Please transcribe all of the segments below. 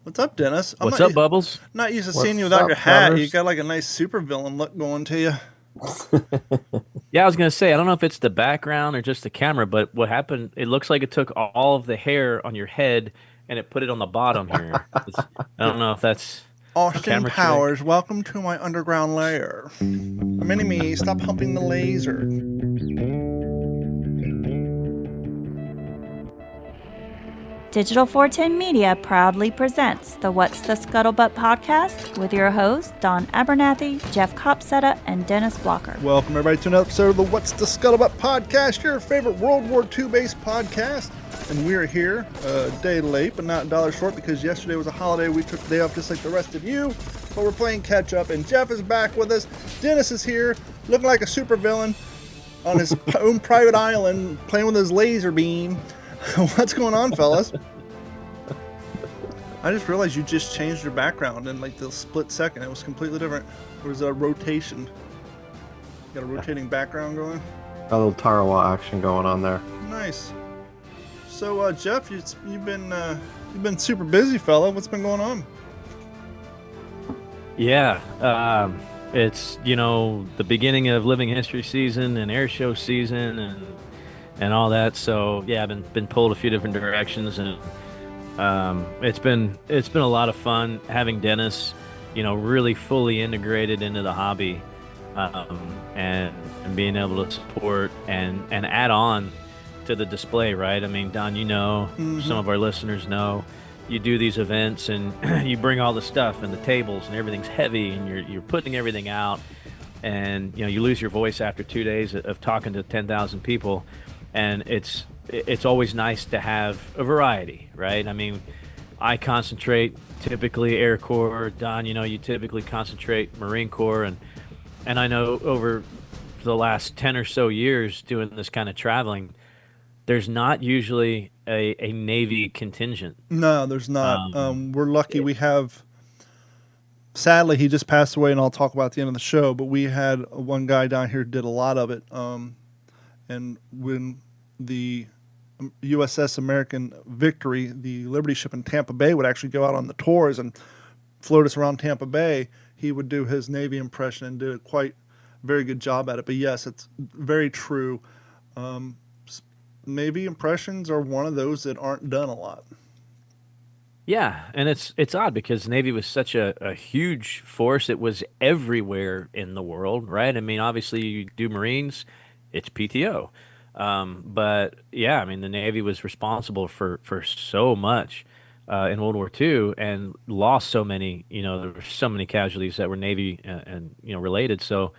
What's up, Dennis? I'm What's not up, Bubbles? not used to seeing you What's without your up, hat. You Travers? got like a nice supervillain look going to you. Yeah, I was gonna say I don't know if it's the background or just the camera, but what happened? It looks like it took all of the hair on your head and it put it on the bottom here. I don't know if that's a Austin camera trick. Powers, welcome to my underground lair. Mini me, stop humping the laser. Digital 410 Media proudly presents the What's the Scuttlebutt podcast with your hosts, Don Abernathy, Jeff Copsetta, and Dennis Blocker. Welcome everybody to another episode of the What's the Scuttlebutt podcast, your favorite World War II based podcast. And we are here a day late, but not a dollar short, because yesterday was a holiday. We took the day off just like the rest of you, but we're playing catch up. And Jeff is back with us. Dennis is here, looking like a supervillain on his own private island, playing with his laser beam. What's going on, fellas? I just realized you just changed your background in like the split second. It was completely different. There was a rotation. Got a rotating background going. A little Tarawa action going on there. Nice. So, Jeff, you've been super busy, fella. What's been going on? Yeah, it's the beginning of Living History season and air show season and all that. So yeah, I've been pulled a few different directions, and it's been a lot of fun having Dennis, really fully integrated into the hobby, and being able to support and add on to the display. Right? I mean, Don, some of our listeners know. You do these events and you bring all the stuff and the tables and everything's heavy and you're putting everything out, and you lose your voice after 2 days of talking to 10,000 people. And it's always nice to have a variety, right? I mean, I concentrate typically Air Corps. Don, you typically concentrate Marine Corps, and I know over the last 10 or so years doing this kind of traveling, there's not usually a Navy contingent. No, there's not. Um, We're lucky we have. Sadly, he just passed away, and I'll talk about at the end of the show. But we had one guy down here who did a lot of it. And when the USS American Victory, the Liberty ship in Tampa Bay, would actually go out on the tours and float us around Tampa Bay, he would do his Navy impression and do a quite very good job at it. But yes, it's very true. Navy impressions are one of those that aren't done a lot. yeah, and it's odd because Navy was such a huge force. It was everywhere in the world, right? I mean, obviously you do Marines, it's PTO. But yeah, I mean, the Navy was responsible for so much in World War II and lost so many. There were so many casualties that were Navy and related. So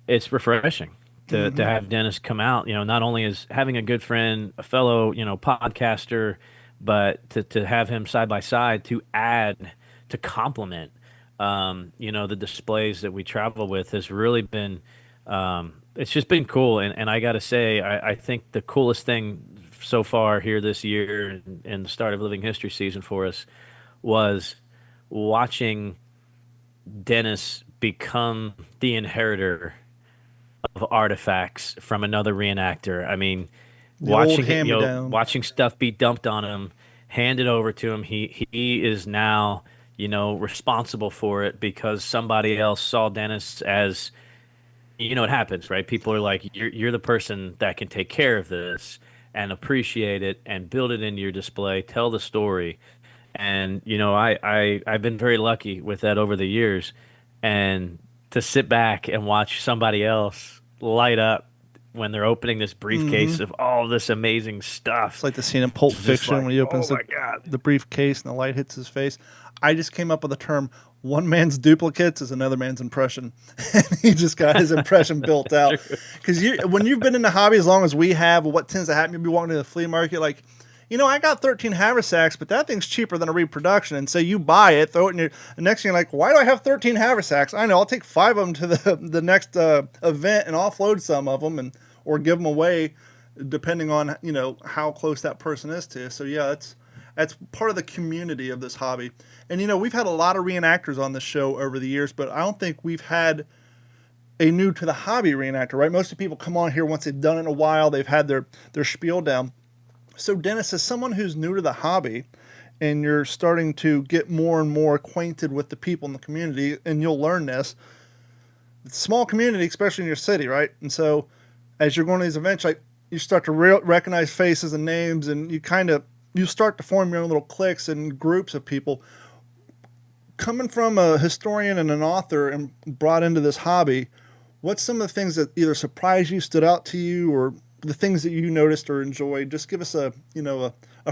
it's refreshing to have Dennis come out. Not only as having a good friend, a fellow podcaster, but to have him side by side to add to complement. The displays that we travel with has really been. It's just been cool, and I got to say, I think the coolest thing so far here this year and the start of Living History season for us was watching Dennis become the inheritor of artifacts from another reenactor. I mean, The old watching hand me down. watching stuff be dumped on him, handed over to him. He is now responsible for it because somebody else saw Dennis as it happens, right? People are like, you're the person that can take care of this and appreciate it and build it into your display, tell the story. And I've been very lucky with that over the years, and to sit back and watch somebody else light up when they're opening this briefcase of all this amazing It's stuff. like the scene in Pulp It's just Fiction like, when he oh opens my God. the briefcase and the light hits his face. I just came up with the term "one man's duplicates is another man's impression." And he just got his impression built out. Because when you've been in the hobby as long as we have, what tends to happen, you'll be walking to the flea market like, I got 13 haversacks, but that thing's cheaper than a reproduction. And so you buy it, throw it in your. The next thing you're like, why do I have 13 haversacks? I know, I'll take 5 of them to the next event and offload some of them or give them away, depending on how close that person is to you. So yeah, that's part of the community of this hobby. And we've had a lot of reenactors on this show over the years, but I don't think we've had a new to the hobby reenactor, right? Most of the people come on here once they've done it in a while, they've had their spiel down. So Dennis, as someone who's new to the hobby and you're starting to get more and more acquainted with the people in the community, and you'll learn this. It's a small community, especially in your city, right? And so as you're going to these events, like you start to recognize faces and names, and you start to form your own little cliques and groups of people. Coming from a historian and an author and brought into this hobby, what's some of the things that either surprised you, stood out to you, or the things that you noticed or enjoyed? Just give us a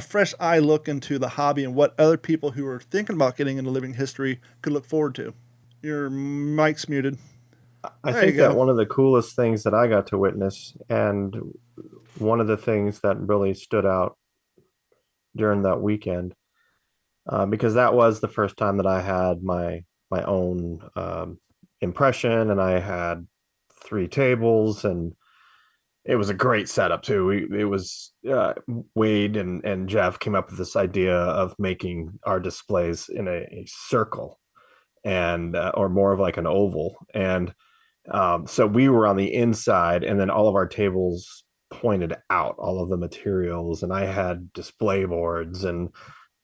fresh eye look into the hobby and what other people who are thinking about getting into living history could look forward to. Your mic's muted. I There think you go. that one of the coolest things that I got to witness, and one of the things that really stood out during that weekend, because that was the first time that I had my own impression, and I had 3 tables, and it was a great setup too. It was Wade and Jeff came up with this idea of making our displays in a circle, and or more of like an oval, and so we were on the inside, and then all of our tables pointed out, all of the materials, and I had display boards and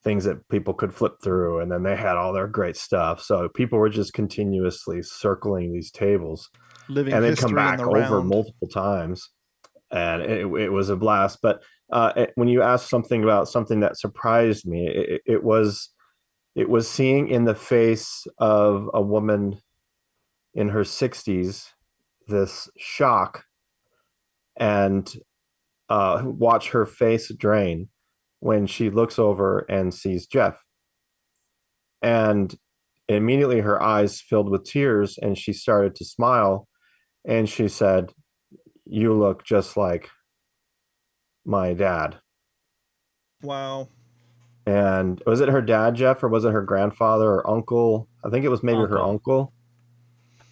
things that people could flip through, and then they had all their great stuff. So people were just continuously circling these tables, Living and they'd come history in back the over round. multiple times, and it was a blast. But when you asked something about something that surprised me, it was seeing in the face of a woman in her 60s this shock, and watch her face drain when she looks over and sees Jeff. And immediately her eyes filled with tears, and she started to smile, and she said, "You look just like my dad." Wow. And was it her dad, Jeff, or was it her grandfather or uncle? I think it was maybe her Uncle. uncle.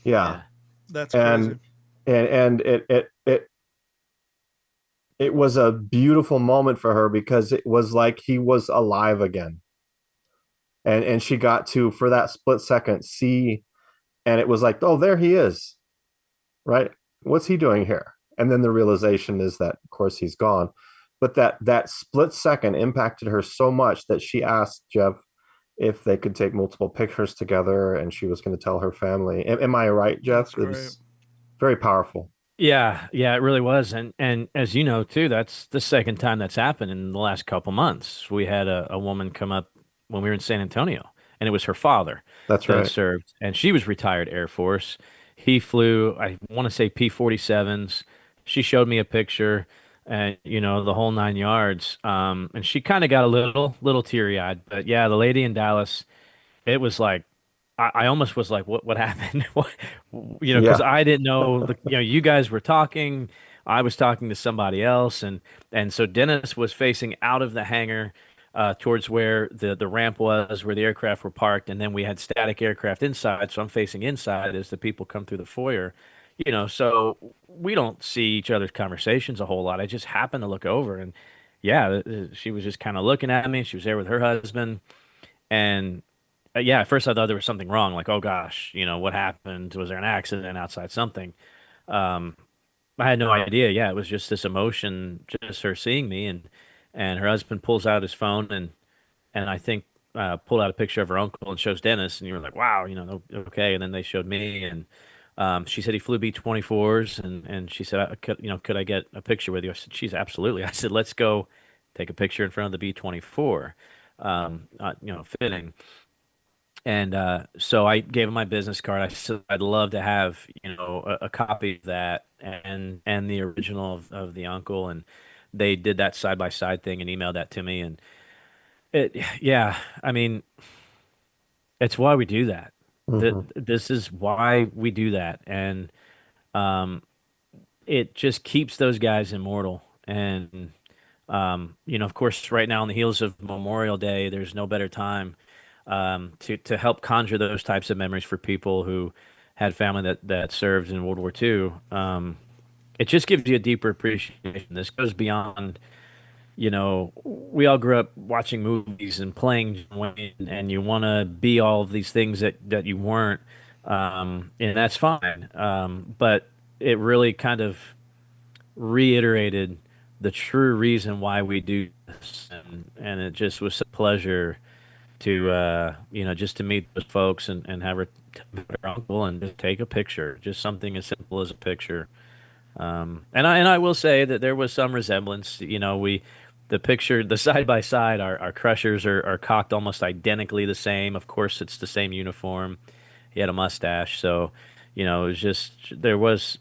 Yeah. Yeah. That's crazy. And it was a beautiful moment for her, because it was like he was alive again. And she got to, for that split second, see, and it was like, oh, there he is, right? What's he doing here? And then the realization is that, of course, he's gone. But that split second impacted her so much that she asked Jeff if they could take multiple pictures together, and she was going to tell her family. Am I right, Jeff? That's It was very powerful. Yeah, yeah, it really was, and as you know too, that's the second time that's happened in the last couple months. We had a woman come up when we were in San Antonio, and it was her father That's that had right. served, and she was retired Air Force. He flew, I want to say P-47s. She showed me a picture, and the whole 9 yards. And she kind of got a little teary eyed, but yeah, the lady in Dallas, it was like I almost was like, what happened? What, because Yeah. I didn't know you guys were talking. I was talking to somebody else, and so Dennis was facing out of the hangar towards where the ramp was, where the aircraft were parked, and then we had static aircraft inside. So I'm facing inside as the people come through the foyer. So we don't see each other's conversations a whole lot. I just happened to look over, and yeah, she was just kind of looking at me. She was there with her husband, and yeah, at first I thought there was something wrong. Like, oh gosh, what happened? Was there an accident outside? Something. Um, I had no idea. Yeah, it was just this emotion, just her seeing me, and her husband pulls out his phone and I think pulled out a picture of her uncle and shows Dennis, and you were like, wow, okay. And then they showed me, and she said he flew B-24s, and she said, could I get a picture with you? I said, she's absolutely. I said, let's go take a picture in front of the B-24. Fitting. And so I gave him my business card. I said I'd love to have, a copy of that and the original of the uncle. And they did that side by side thing and emailed that to me. And yeah, I mean, it's why we do that. Mhm. This is why we do that. And um, it just keeps those guys immortal. And, of course, right now on the heels of Memorial Day, there's no better time to help conjure those types of memories for people who had family that served in World War II. It just gives you a deeper appreciation. This goes beyond, we all grew up watching movies and playing John Wayne, and you want to be all of these things that you weren't, and that's fine. But it really kind of reiterated the true reason why we do this, and it just was a pleasure to just to meet those folks and have her her uncle and just take a picture, just something as simple as a picture. And I will say that there was some resemblance. The picture, the side by side, our crushers are cocked almost identically the same. Of course, it's the same uniform. He had a mustache, so it was just there was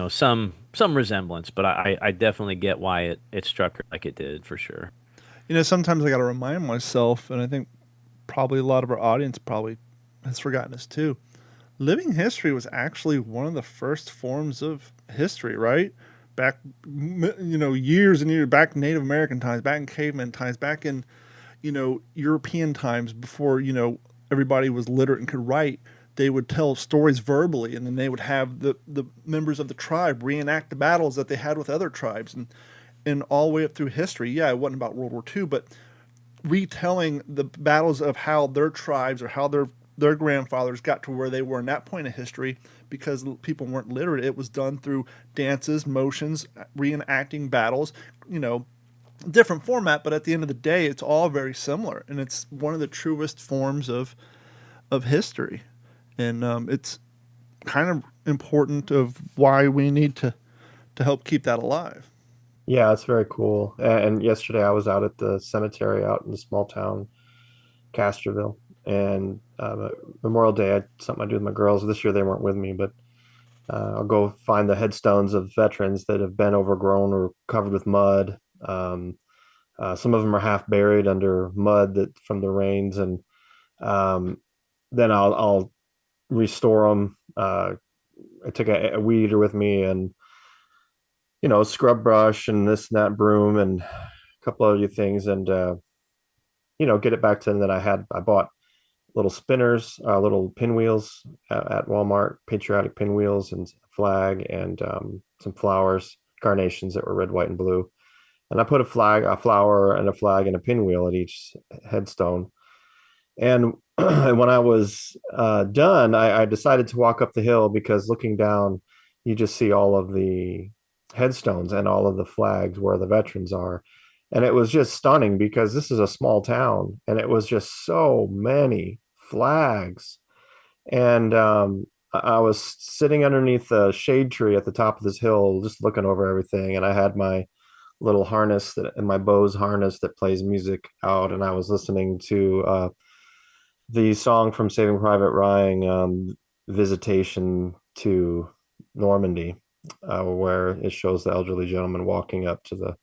some resemblance, but I definitely get why it struck her like it did for sure. Sometimes I got to remind myself, and I think probably a lot of our audience probably has forgotten this too. Living history was actually one of the first forms of history, right? Back, years and years back, in Native American times, back in caveman times, back in, European times, before everybody was literate and could write. They would tell stories verbally, and then they would have the members of the tribe reenact the battles that they had with other tribes, and all the way up through history. Yeah, it wasn't about World War II, but retelling the battles of how their tribes or how their grandfathers got to where they were in that point of history, because people weren't literate. It was done through dances, motions, reenacting battles, different format, but at the end of the day, it's all very similar, and it's one of the truest forms of history, and it's kind of important of why we need to help keep that alive. Yeah, it's very cool. And yesterday I was out at the cemetery out in the small town, Castroville, and Memorial Day, I had something I do with my girls. This year they weren't with me, but I'll go find the headstones of veterans that have been overgrown or covered with mud. Some of them are half buried under mud that from the rains, and then I'll restore them. I took a weed eater with me, and scrub brush and this and that broom and a couple other things, and get it back to them. That I bought little spinners, little pinwheels at Walmart, patriotic pinwheels, and a flag, and some flowers, carnations that were red, white, and blue. And I put a flower, and a flag, and a pinwheel at each headstone. And when I was done, I decided to walk up the hill, because looking down, you just see all of the headstones and all of the flags where the veterans are. And it was just stunning, because this is a small town, and it was just so many flags. And I was sitting underneath a shade tree at the top of this hill, just looking over everything. And I had my little harness and my Bose harness that plays music out. And I was listening to the song from Saving Private Ryan, Visitation to Normandy, where it shows the elderly gentleman walking up to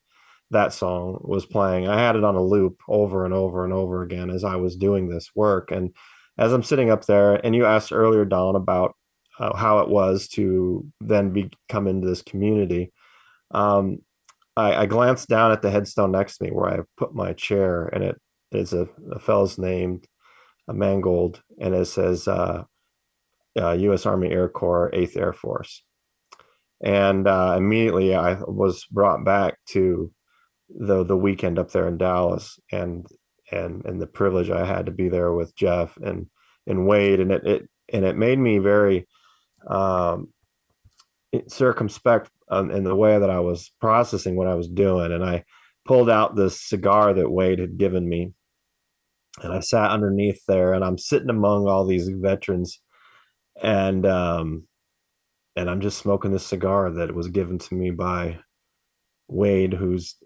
that song was playing. I had it on a loop over and over and over again as I was doing this work. And as I'm sitting up there, and you asked earlier, Don, about how it was to then come into this community. I glanced down at the headstone next to me where I put my chair, and it is a fellow's named Mangold, and it says U.S. Army Air Corps, 8th Air Force. And immediately I was brought back to the weekend up there in Dallas, and the privilege I had to be there with Jeff and Wade, and it made me very circumspect in the way that I was processing what I was doing. And I pulled out this cigar that Wade had given me, and I sat underneath there, and I'm sitting among all these veterans, and I'm just smoking this cigar that was given to me by Wade, who's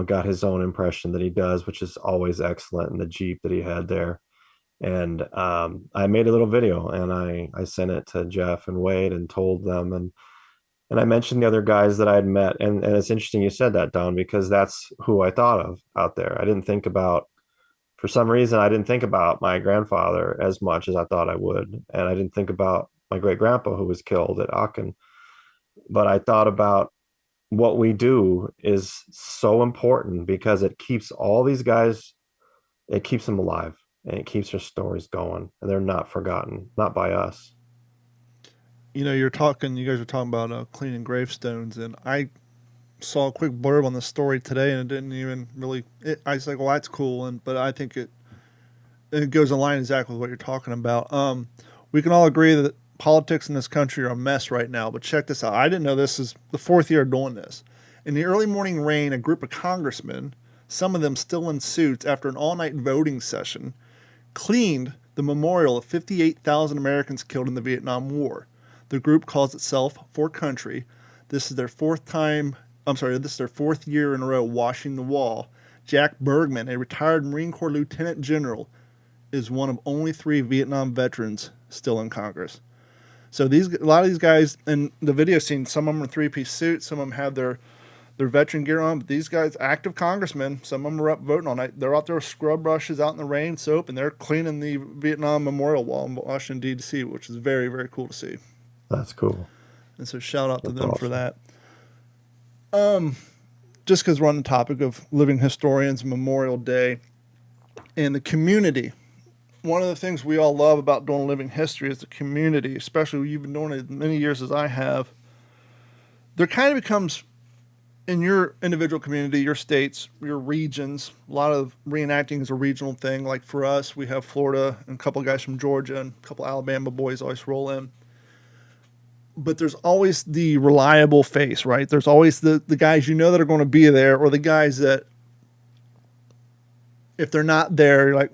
got his own impression that he does, which is always excellent, in the Jeep that he had there. And I made a little video, and I sent it to Jeff and Wade and told them, and I mentioned the other guys that I had met. And it's interesting you said that, Don, because that's who I thought of out there. For some reason, I didn't think about my grandfather as much as I thought I would. And I didn't think about my great grandpa who was killed at Aachen. But I thought about what we do is so important, because it keeps all these guys, it keeps them alive, and it keeps their stories going, and they're not forgotten, not by us. You guys are talking about cleaning gravestones, and I saw a quick blurb on the story today, and it didn't even really. I was like, "Well, that's cool," but I think it goes in line exactly with what you're talking about. We can all agree that politics in this country are a mess right now, but check this out. I didn't know this is the 4th year doing this. In the early morning rain, a group of congressmen some of them still in suits after an all-night voting session, cleaned the memorial of 58,000 Americans killed in the Vietnam War. The group calls itself For Country. This is their fourth year in a row washing the wall. Jack Bergman, a retired Marine Corps lieutenant general, is one of only 3 Vietnam veterans still in Congress. So a lot of these guys in the video scene, some of them are 3-piece suits, some of them have their veteran gear on, but these guys, active congressmen, some of them are up voting all night. They're out there with scrub brushes, out in the rain, soap, and they're cleaning the Vietnam Memorial Wall in Washington, D.C., which is very, very cool to see. That's cool. And so shout out to That's them awesome. for that. Just because we're on the topic of living historians, Memorial Day, and the community. One of the things we all love about doing living history is the community, especially when you've been doing it as many years as I have. There kind of becomes, in your individual community, your states, your regions, a lot of reenacting is a regional thing. Like for us, we have Florida and a couple of guys from Georgia and a couple of Alabama boys always roll in. But there's always the reliable face, right? There's always the guys you know that are going to be there, or the guys that, if they're not there, you're like,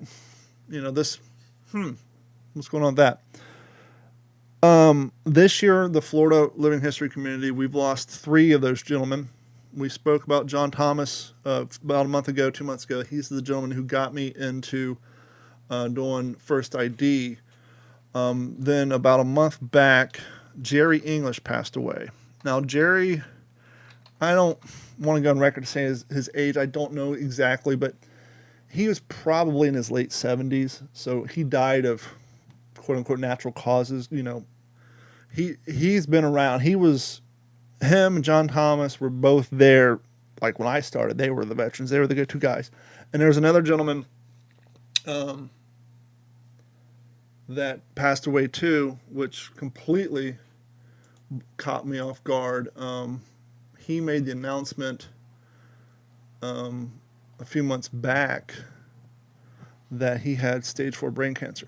what's going on with that? This year, the Florida Living History community, we've lost 3 of those gentlemen. We spoke about John Thomas about a month ago, 2 months ago. He's the gentleman who got me into doing First ID. Then about a month back, Jerry English passed away. Now, Jerry, I don't want to go on record to say his age. I don't know exactly, but he was probably in his late 70s. So he died of quote unquote natural causes. He's been around. Him and John Thomas were both there. Like when I started, they were the veterans. They were the go-to guys. And there was another gentleman that passed away too, which completely caught me off guard. He made the announcement a few months back that he had stage 4 brain cancer.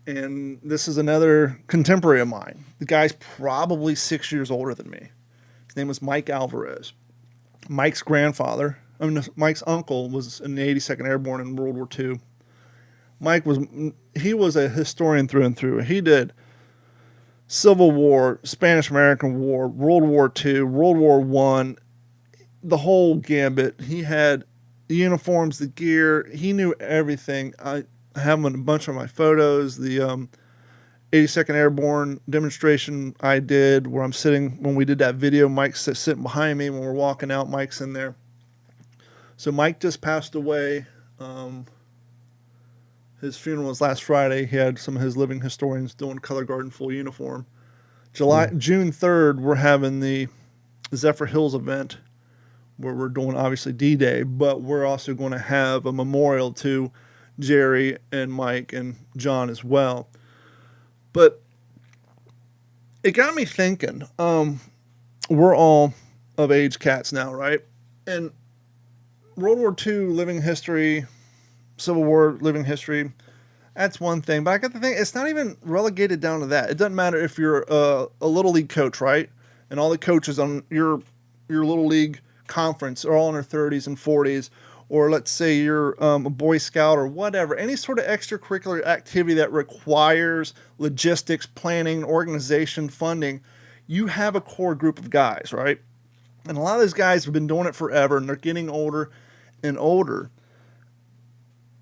And this is another contemporary of mine. The guy's probably 6 years older than me. His name was Mike Alvarez. Mike's uncle was in the 82nd Airborne in World War II. He was a historian through and through. He did Civil War, Spanish-American War, World War II, World War I, the whole gambit. He had the uniforms, the gear. He knew everything. I have a bunch of my photos. The 82nd Airborne demonstration I did where I'm sitting when we did that video. Mike's sitting behind me when we're walking out. Mike's in there. So Mike just passed away. His funeral was last Friday. He had some of his living historians doing color guard in full uniform. June 3rd, we're having the Zephyr Hills event where we're doing obviously D-Day, but we're also going to have a memorial to Jerry and Mike and John as well. But it got me thinking, we're all of age cats now, right? And World War II living history, Civil War living history, that's one thing. But I got to think, it's not even relegated down to that. It doesn't matter if you're a little league coach, right? And all the coaches on your little league conference are all in their 30s and 40s. Or let's say you're a Boy Scout or whatever. Any sort of extracurricular activity that requires logistics, planning, organization, funding. You have a core group of guys, right? And a lot of those guys have been doing it forever, and they're getting older and older.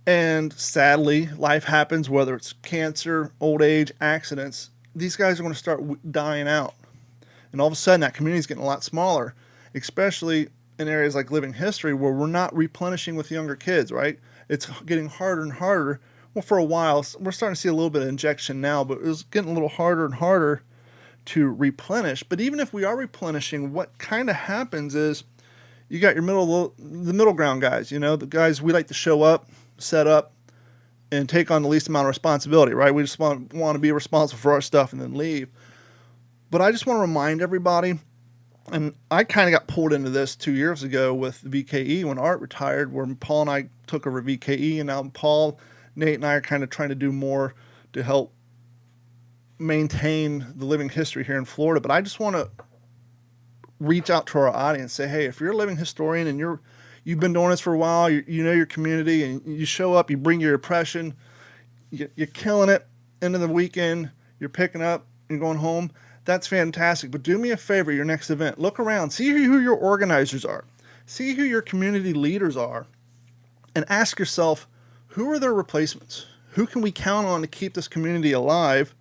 And sadly, life happens, whether it's cancer, old age, accidents. These guys are going to start dying out. And all of a sudden, that community is getting a lot smaller, especially in areas like living history where we're not replenishing with younger kids, right? It's getting harder and harder. Well, for a while, we're starting to see a little bit of injection now, but it's getting a little harder and harder to replenish. But even if we are replenishing, what kind of happens is you got your the middle ground guys, the guys we like to show up, set up, and take on the least amount of responsibility, right? We just want to be responsible for our stuff and then leave. But I just want to remind everybody, and I kind of got pulled into this 2 years ago with VKE when Art retired, where Paul and I took over VKE, and now Paul, Nate, and I are kind of trying to do more to help maintain the living history here in Florida. But I just want to reach out to our audience, say, hey, if you're a living historian and you've been doing this for a while, you know your community, and you show up, you bring your impression, you're killing it. End of the weekend, you're picking up and going home. That's fantastic. But do me a favor, your next event, look around, see who your organizers are, see who your community leaders are, and ask yourself, who are their replacements? Who can we count on to keep this community alive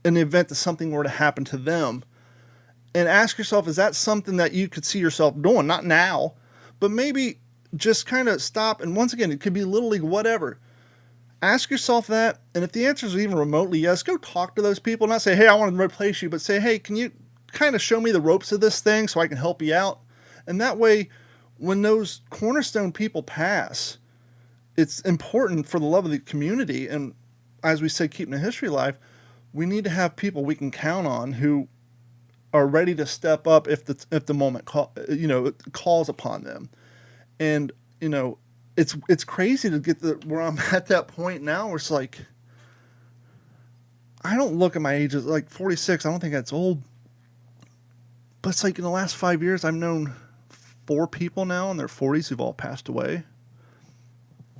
in the event that something were to happen to them? And ask yourself, is that something that you could see yourself doing? Not now, but maybe just kind of stop. And once again, it could be Little League, whatever. Ask yourself that. And if the answer is even remotely yes, go talk to those people. Not say, hey, I want to replace you, but say, hey, can you kind of show me the ropes of this thing so I can help you out? And that way, when those cornerstone people pass, it's important for the love of the community. And as we say, keeping the history alive, we need to have people we can count on who are ready to step up if the moment calls upon them. And it's crazy to get where I'm at that point now, where it's like, I don't look at my age as like 46. I don't think that's old, but it's like in the last 5 years, I've known 4 people now in their 40s who've all passed away.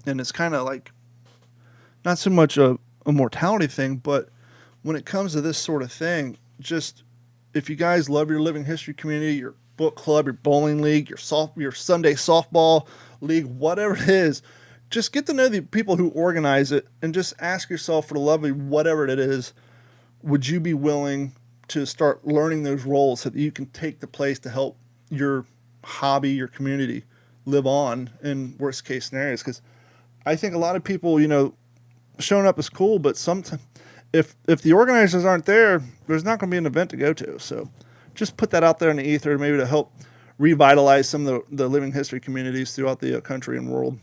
And it's kind of like not so much a mortality thing, but when it comes to this sort of thing, just if you guys love your living history community, your book club, your bowling league, your Sunday softball league, whatever it is, just get to know the people who organize it and just ask yourself, for the love of whatever it is, would you be willing to start learning those roles so that you can take the place to help your hobby, your community live on in worst case scenarios? Because I think a lot of people, showing up is cool, but sometimes if the organizers aren't there, there's not going to be an event to go to. So just put that out there in the ether, maybe to help revitalize some of the living history communities throughout the country and world.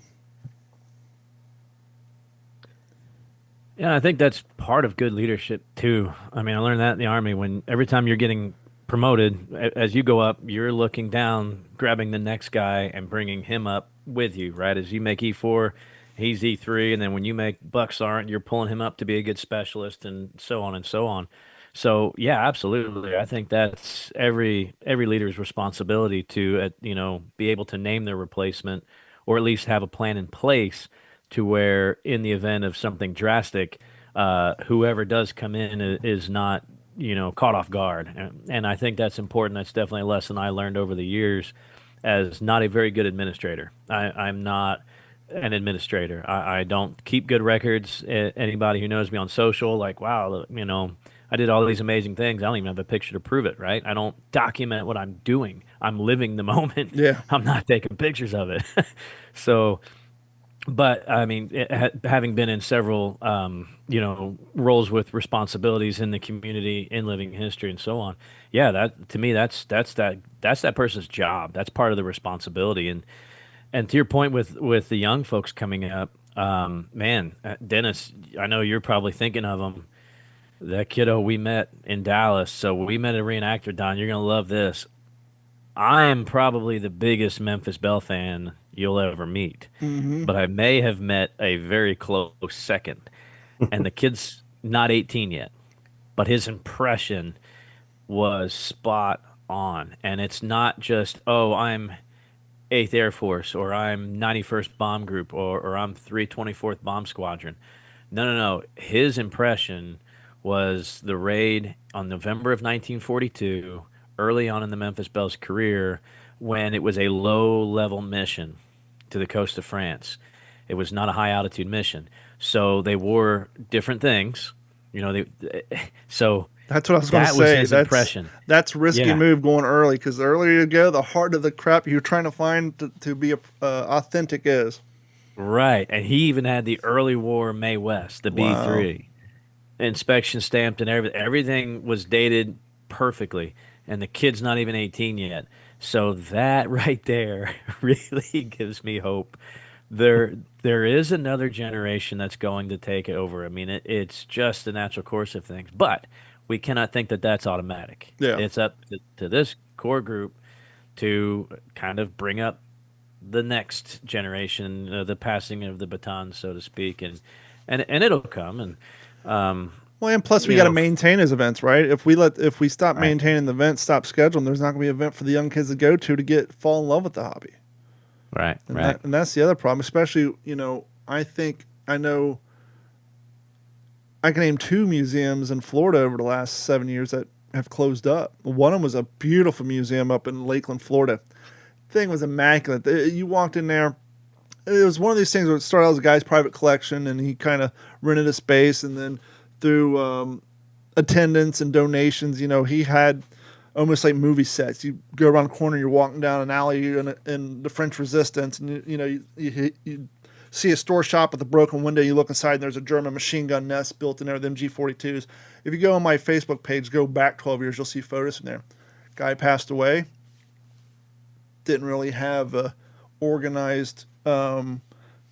Yeah, I think that's part of good leadership too. I mean, I learned that in the Army. When every time you're getting promoted, as you go up, you're looking down, grabbing the next guy and bringing him up with you, right? As you make E4, he's E3, and then when you make Buck Sergeant, you're pulling him up to be a good specialist, and so on and so on. So yeah, absolutely. I think that's every leader's responsibility to be able to name their replacement, or at least have a plan in place to where, in the event of something drastic, whoever does come in is not caught off guard. And I think that's important. That's definitely a lesson I learned over the years as not a very good administrator. I'm not an administrator. I don't keep good records. Anybody who knows me on social, like, wow, I did all these amazing things. I don't even have a picture to prove it, right? I don't document what I'm doing. I'm living the moment. Yeah. I'm not taking pictures of it. So, but I mean, having been in several, roles with responsibilities in the community, in living history, and so on, yeah, that to me, that's that person's job. That's part of the responsibility. And to your point with the young folks coming up, man, Dennis, I know you're probably thinking of him. That kiddo we met in Dallas. So we met a reenactor, Don. You're gonna love this. I am probably the biggest Memphis Belle fan you'll ever meet, but I may have met a very close second. And the kid's not 18 yet, but his impression was spot on. And it's not just, oh, I'm 8th Air Force, or I'm 91st Bomb Group, or I'm 324th Bomb Squadron. No. His impression was the raid on November of 1942, early on in the Memphis Belle's career, when it was a low-level mission to the coast of France. It was not a high-altitude mission. So they wore different things. So that's what I was going to say. That was his impression. That's risky move going early, because the earlier you go, the harder the crap you're trying to find to be authentic is. Right. And he even had the early war Mae West, the B3. Inspection stamped and everything was dated perfectly, and the kid's not even 18 yet. So that right there really gives me hope. There is another generation that's going to take it over. I mean, it's just the natural course of things, but we cannot think that that's automatic. Yeah. It's up to this core group to kind of bring up the next generation, the passing of the baton, so to speak, and it'll come. And Well, and plus we You got to know, maintain his events, right? If we stop maintaining the events, stop scheduling, there's not going to be an event for the young kids to go to fall in love with the hobby. right, And right. that's the other problem, especially, I know I can name 2 museums in Florida over the last 7 years that have closed up. One of them was a beautiful museum up in Lakeland, Florida. Thing was immaculate. You walked in there, it was one of these things where it started out as a guy's private collection, and he kind of rented a space, and then through attendance and donations, he had almost like movie sets. You go around the corner, you're walking down an alley in the French Resistance, and you see a store shop with a broken window. You look inside, and there's a German machine gun nest built in there with MG42s. If you go on my Facebook page, go back 12 years, you'll see photos from there. Guy passed away. Didn't really have a organized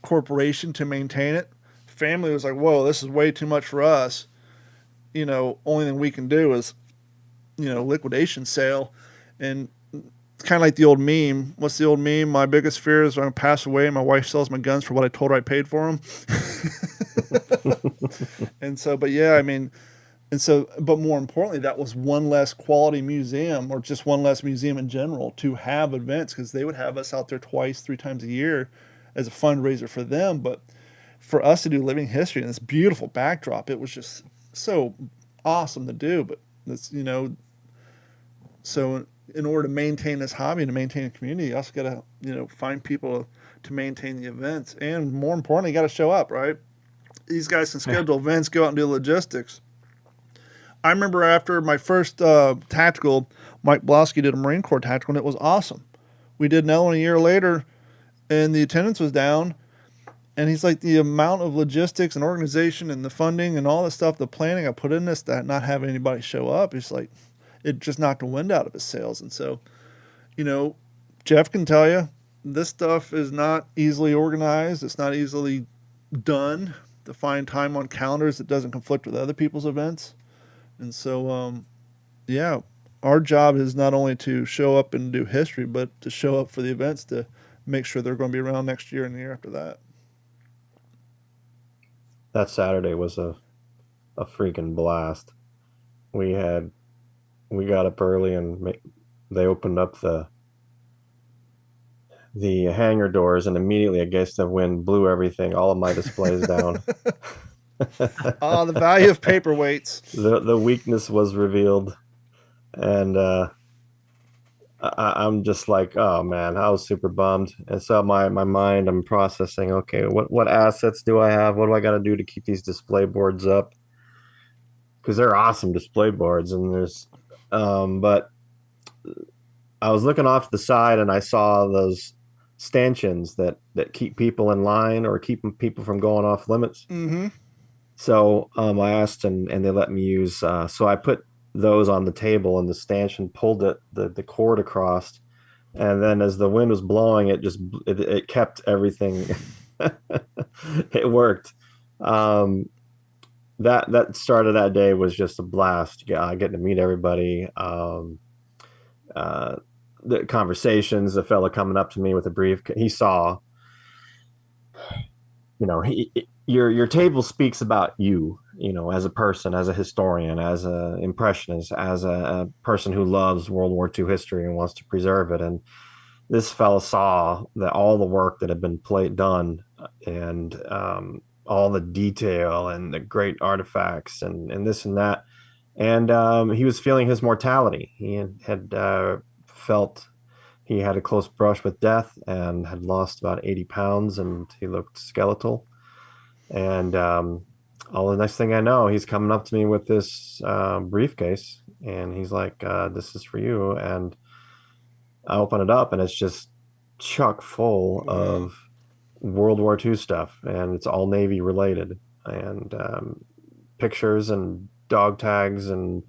corporation to maintain it. Family was like, whoa, this is way too much for us. Only thing we can do is, liquidation sale. And it's kind of like the old meme. What's the old meme? My biggest fear is I'm going to pass away and my wife sells my guns for what I told her I paid for them. But more importantly, that was one less quality museum, or just one less museum in general, to have events, because they would have us out there 2-3 times a year as a fundraiser for them. But for us to do living history in this beautiful backdrop, it was just so awesome to do. But it's, so in order to maintain this hobby and to maintain a community, you also got to, find people to maintain the events. And more importantly, you got to show up, right? These guys can schedule events, go out and do logistics. I remember after my first tactical, Mike Blosky did a Marine Corps tactical, and it was awesome. We did another one a year later, and the attendance was down. And he's like, the amount of logistics and organization and the funding and all the stuff, the planning I put in this, that not having anybody show up, it's like, it just knocked the wind out of his sails. And so, Jeff can tell you, this stuff is not easily organized. It's not easily done to find time on calendars that doesn't conflict with other people's events. And so, our job is not only to show up and do history, but to show up for the events to make sure they're going to be around next year and the year after that. That Saturday was a freaking blast. We got up early and they opened up the hangar doors, and immediately a gust of wind blew everything, all of my displays down. The value of paperweights. The weakness was revealed, and I'm just like, oh man, I was super bummed. And so my mind, I'm processing, okay, what assets do I have? What do I got to do to keep these display boards up? Because they're awesome display boards, and there's, but I was looking off to the side and I saw those stanchions that keep people in line or keep people from going off limits. Mm-hmm. So I asked, and they let me use. So I put those on the table, and the stanchion pulled the cord across, and then as the wind was blowing, it kept everything. It worked. That start of that day was just a blast. Getting to meet everybody. The conversations, a fella coming up to me with a brief, he saw. Your table speaks about you, as a person, as a historian, as an impressionist, as a person who loves World War II history and wants to preserve it. And this fella saw that all the work that had been done, and all the detail and the great artifacts and this and that. And he was feeling his mortality. He had felt he had a close brush with death and had lost about 80 pounds, and he looked skeletal. And all the next thing I know, he's coming up to me with this briefcase, and he's like, this is for you. And I open it up, and it's just chock full of World War II stuff, and it's all Navy related, and pictures and dog tags and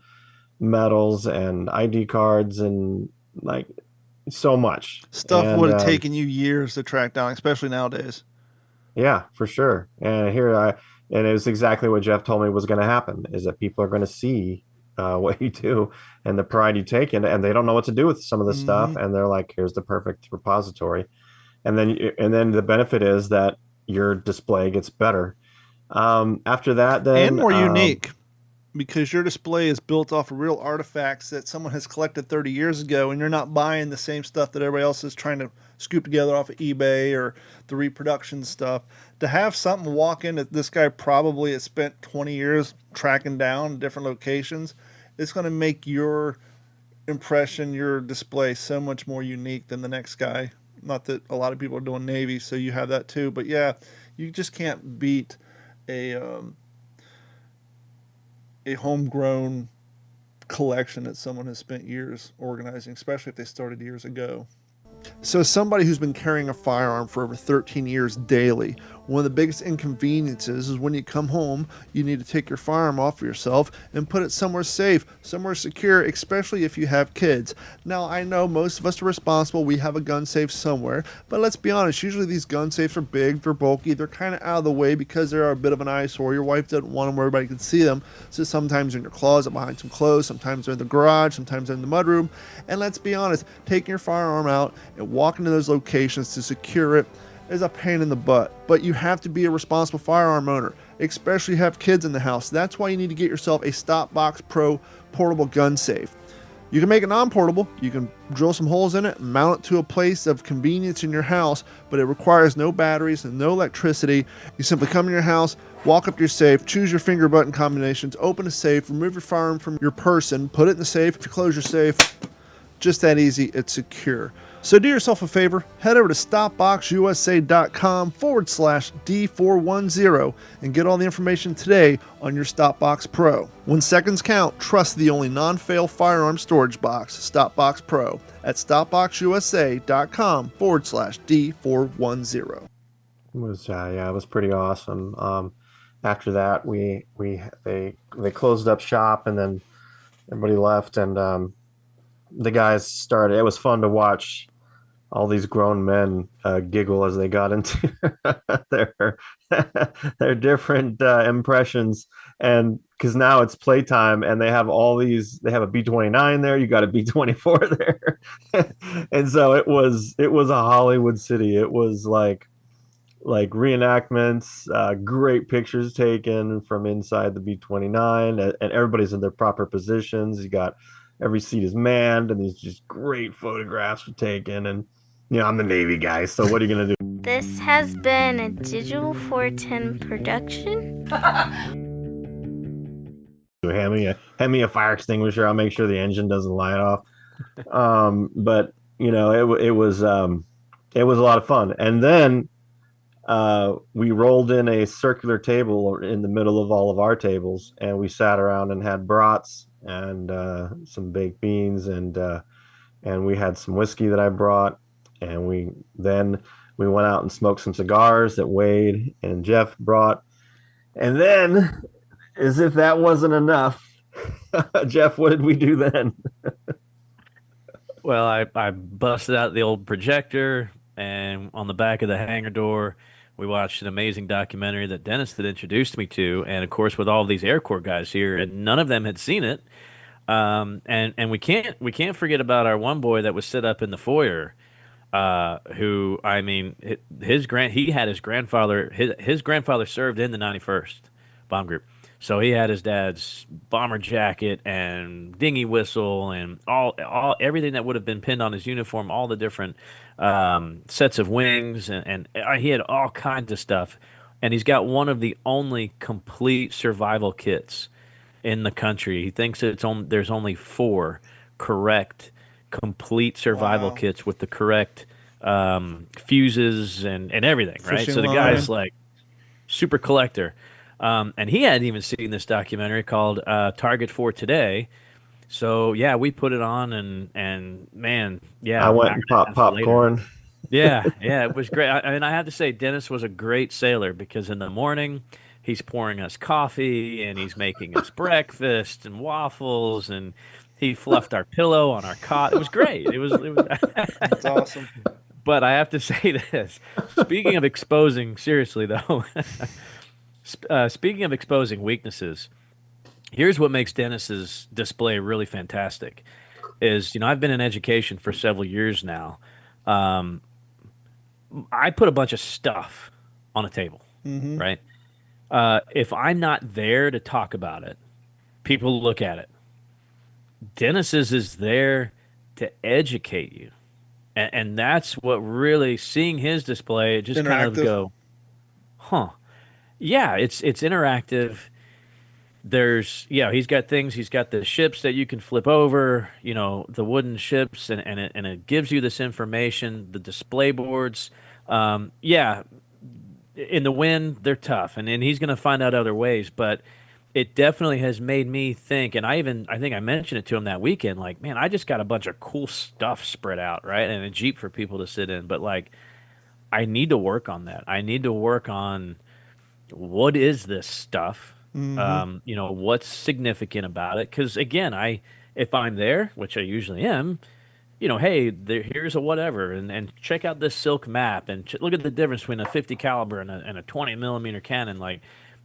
medals and ID cards, and like so much Stuff would have taken you years to track down, especially nowadays. Yeah, for sure. And and it was exactly what Jeff told me was going to happen, is that people are going to see what you do and the pride you take in it, and they don't know what to do with some of this stuff, and they're like, here's the perfect repository. And then the benefit is that your display gets better. After that, then, and more unique. because your display is built off of real artifacts that someone has collected 30 years ago, and you're not buying the same stuff that everybody else is trying to scoop together off of eBay or the reproduction stuff. To have something walk in that this guy probably has spent 20 years tracking down different locations, it's going to make your impression, your display, so much more unique than the next guy. Not that a lot of people are doing Navy, so you have that too. But yeah, you just can't beat a homegrown collection that someone has spent years organizing, especially if they started years ago. So as somebody who's been carrying a firearm for over 13 years daily, one of the biggest inconveniences is when you come home, you need to take your firearm off of yourself and put it somewhere safe, somewhere secure, especially if you have kids. Now, I know most of us are responsible. We have a gun safe somewhere, but let's be honest, usually these gun safes are big, they're bulky, they're kind of out of the way because they're a bit of an eyesore. Your wife doesn't want them where everybody can see them, so sometimes they're in your closet behind some clothes, sometimes they're in the garage, sometimes they're in the mudroom. And let's be honest, taking your firearm out and walking to those locations to secure it is a pain in the butt. But you have to be a responsible firearm owner, especially have kids in the house. That's why you need to get yourself a StopBox Pro portable gun safe. You can make it non-portable. You can drill some holes in it, mount it to a place of convenience in your house, but it requires no batteries and no electricity. You simply come in your house, walk up to your safe, choose your finger button combinations, open a safe, remove your firearm from your person, put it in the safe. If you close your safe, just that easy, it's secure. So do yourself a favor, head over to stopboxusa.com/D410 and get all the information today on your StopBox Pro. When seconds count, trust the only non-fail firearm storage box, StopBox Pro, at stopboxusa.com/D410. It was it was pretty awesome. After that, they closed up shop, and then everybody left, and the guys started. It was fun to watch all these grown men giggle as they got into their different impressions, and because now it's playtime, and they have a B-29 there, you got a B-24 there, and so it was a Hollywood city. It was like reenactments, great pictures taken from inside the B-29, and everybody's in their proper positions. You got every seat is manned, and these just great photographs were taken. And I'm the Navy guy, so what are you gonna do? This has been a Digital 410 production. Hand me a fire extinguisher. I'll make sure the engine doesn't light off. But it was a lot of fun. And then we rolled in a circular table in the middle of all of our tables, and we sat around and had brats and some baked beans, and we had some whiskey that I brought, and we went out and smoked some cigars that Wade and Jeff brought. And then, as if that wasn't enough, Jeff, what did we do then? Well, I busted out the old projector, and on the back of the hangar door, we watched an amazing documentary that Dennis had introduced me to, and of course, with all of these Air Corps guys here, and none of them had seen it. And we can't forget about our one boy that was set up in the foyer, who, I mean, he had his grandfather served in the 91st Bomb Group. So he had his dad's bomber jacket and dinghy whistle and all everything that would have been pinned on his uniform, all the different sets of wings, and he had all kinds of stuff. And he's got one of the only complete survival kits in the country. He thinks there's only 4 correct complete survival kits with the correct fuses and everything, right? Fishing so the line. guy's like super collector. And he hadn't even seen this documentary called Target for Today. So yeah, we put it on, and man, yeah, I went and popped popcorn. Yeah, it was great. I mean, I have to say, Dennis was a great sailor, because in the morning he's pouring us coffee and he's making us breakfast and waffles, and he fluffed our pillow on our cot. It was great. It was. That's awesome. But I have to say this. Speaking of exposing, seriously though, speaking of exposing weaknesses, here's what makes Dennis's display really fantastic. Is, I've been in education for several years now. I put a bunch of stuff on a table, right? If I'm not there to talk about it, people look at it. Dennis's is there to educate you. And that's what really seeing his display, it just kind of Interactive. go, huh. Yeah, it's interactive. He's got things, he's got the ships that you can flip over, the wooden ships, and it gives you this information, the display boards. Yeah, in the wind, they're tough, and he's going to find out other ways, but it definitely has made me think, and I think I mentioned it to him that weekend, like, man, I just got a bunch of cool stuff spread out, right? And a Jeep for people to sit in, but like, I need to work on that. I need to work on what is this stuff? What's significant about it? Because again, if I'm there, which I usually am, hey, here's a whatever, and check out this silk map, and look at the difference between a 50 caliber and a 20 millimeter cannon. Like,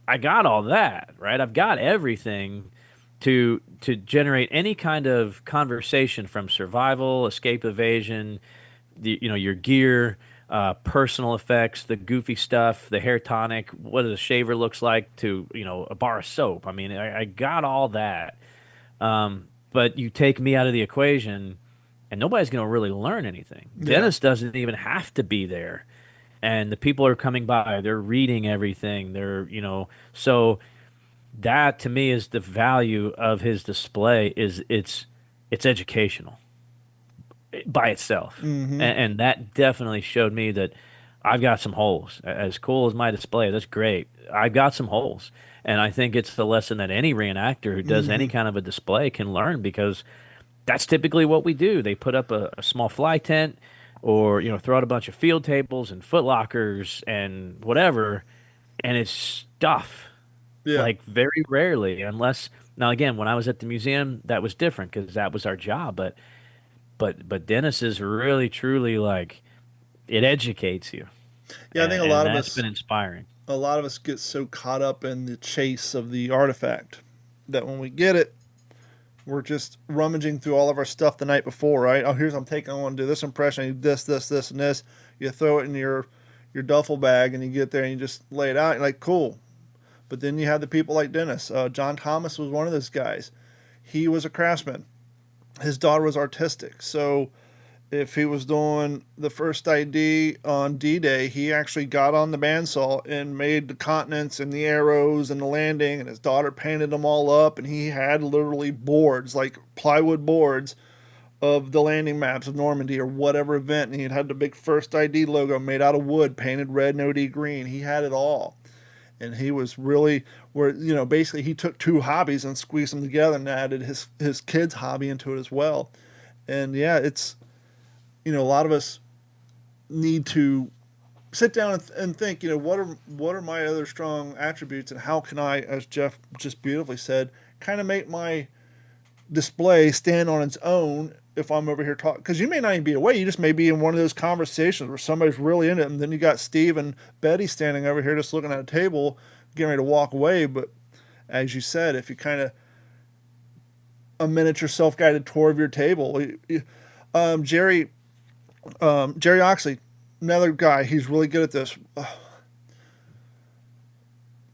I got all that, right? I've got everything to generate any kind of conversation, from survival, escape, evasion, your gear, personal effects, the goofy stuff, the hair tonic, what a shaver looks like, to a bar of soap. I mean, I got all that, but you take me out of the equation, and nobody's going to really learn anything. Yeah. Dennis doesn't even have to be there, and the people are coming by, they're reading everything, so that to me is the value of his display. Is it's educational by itself. And that definitely showed me that I've got some holes. As cool as my display, that's great, I've got some holes. And I think it's the lesson that any reenactor who does any kind of a display can learn, because that's typically what we do. They put up a small fly tent, or throw out a bunch of field tables and foot lockers and whatever, and it's stuff. Yeah. Like, very rarely, unless, now again, when I was at the museum, that was different because that was our job. But Dennis is really truly, like, it educates you. Yeah, I think And that's been inspiring. a lot of us get so caught up in the chase of the artifact that when we get it, we're just rummaging through all of our stuff the night before, right? Oh, I want to do this impression, I need this, and this. You throw it in your duffel bag, and you get there and you just lay it out. You're like, cool. But then you have the people like Dennis. John Thomas was one of those guys. He was a craftsman. His daughter was artistic. So if he was doing the first ID on D-Day, he actually got on the bandsaw and made the continents and the arrows and the landing, and his daughter painted them all up, and he had literally boards, like plywood boards, of the landing maps of Normandy or whatever event, and he had the big first ID logo made out of wood, painted red and OD green. He had it all. And he was really basically he took two hobbies and squeezed them together and added his kid's hobby into it as well. And yeah, it's, a lot of us need to sit down and think, what are my other strong attributes, and how can I, as Jeff just beautifully said, kind of make my display stand on its own if I'm over here talking, because you may not even be away. You just may be in one of those conversations where somebody's really in it, and then you got Steve and Betty standing over here just looking at a table, getting ready to walk away. But as you said, if you kind of a miniature self-guided tour of your table, Jerry Oxley, another guy, he's really good at this.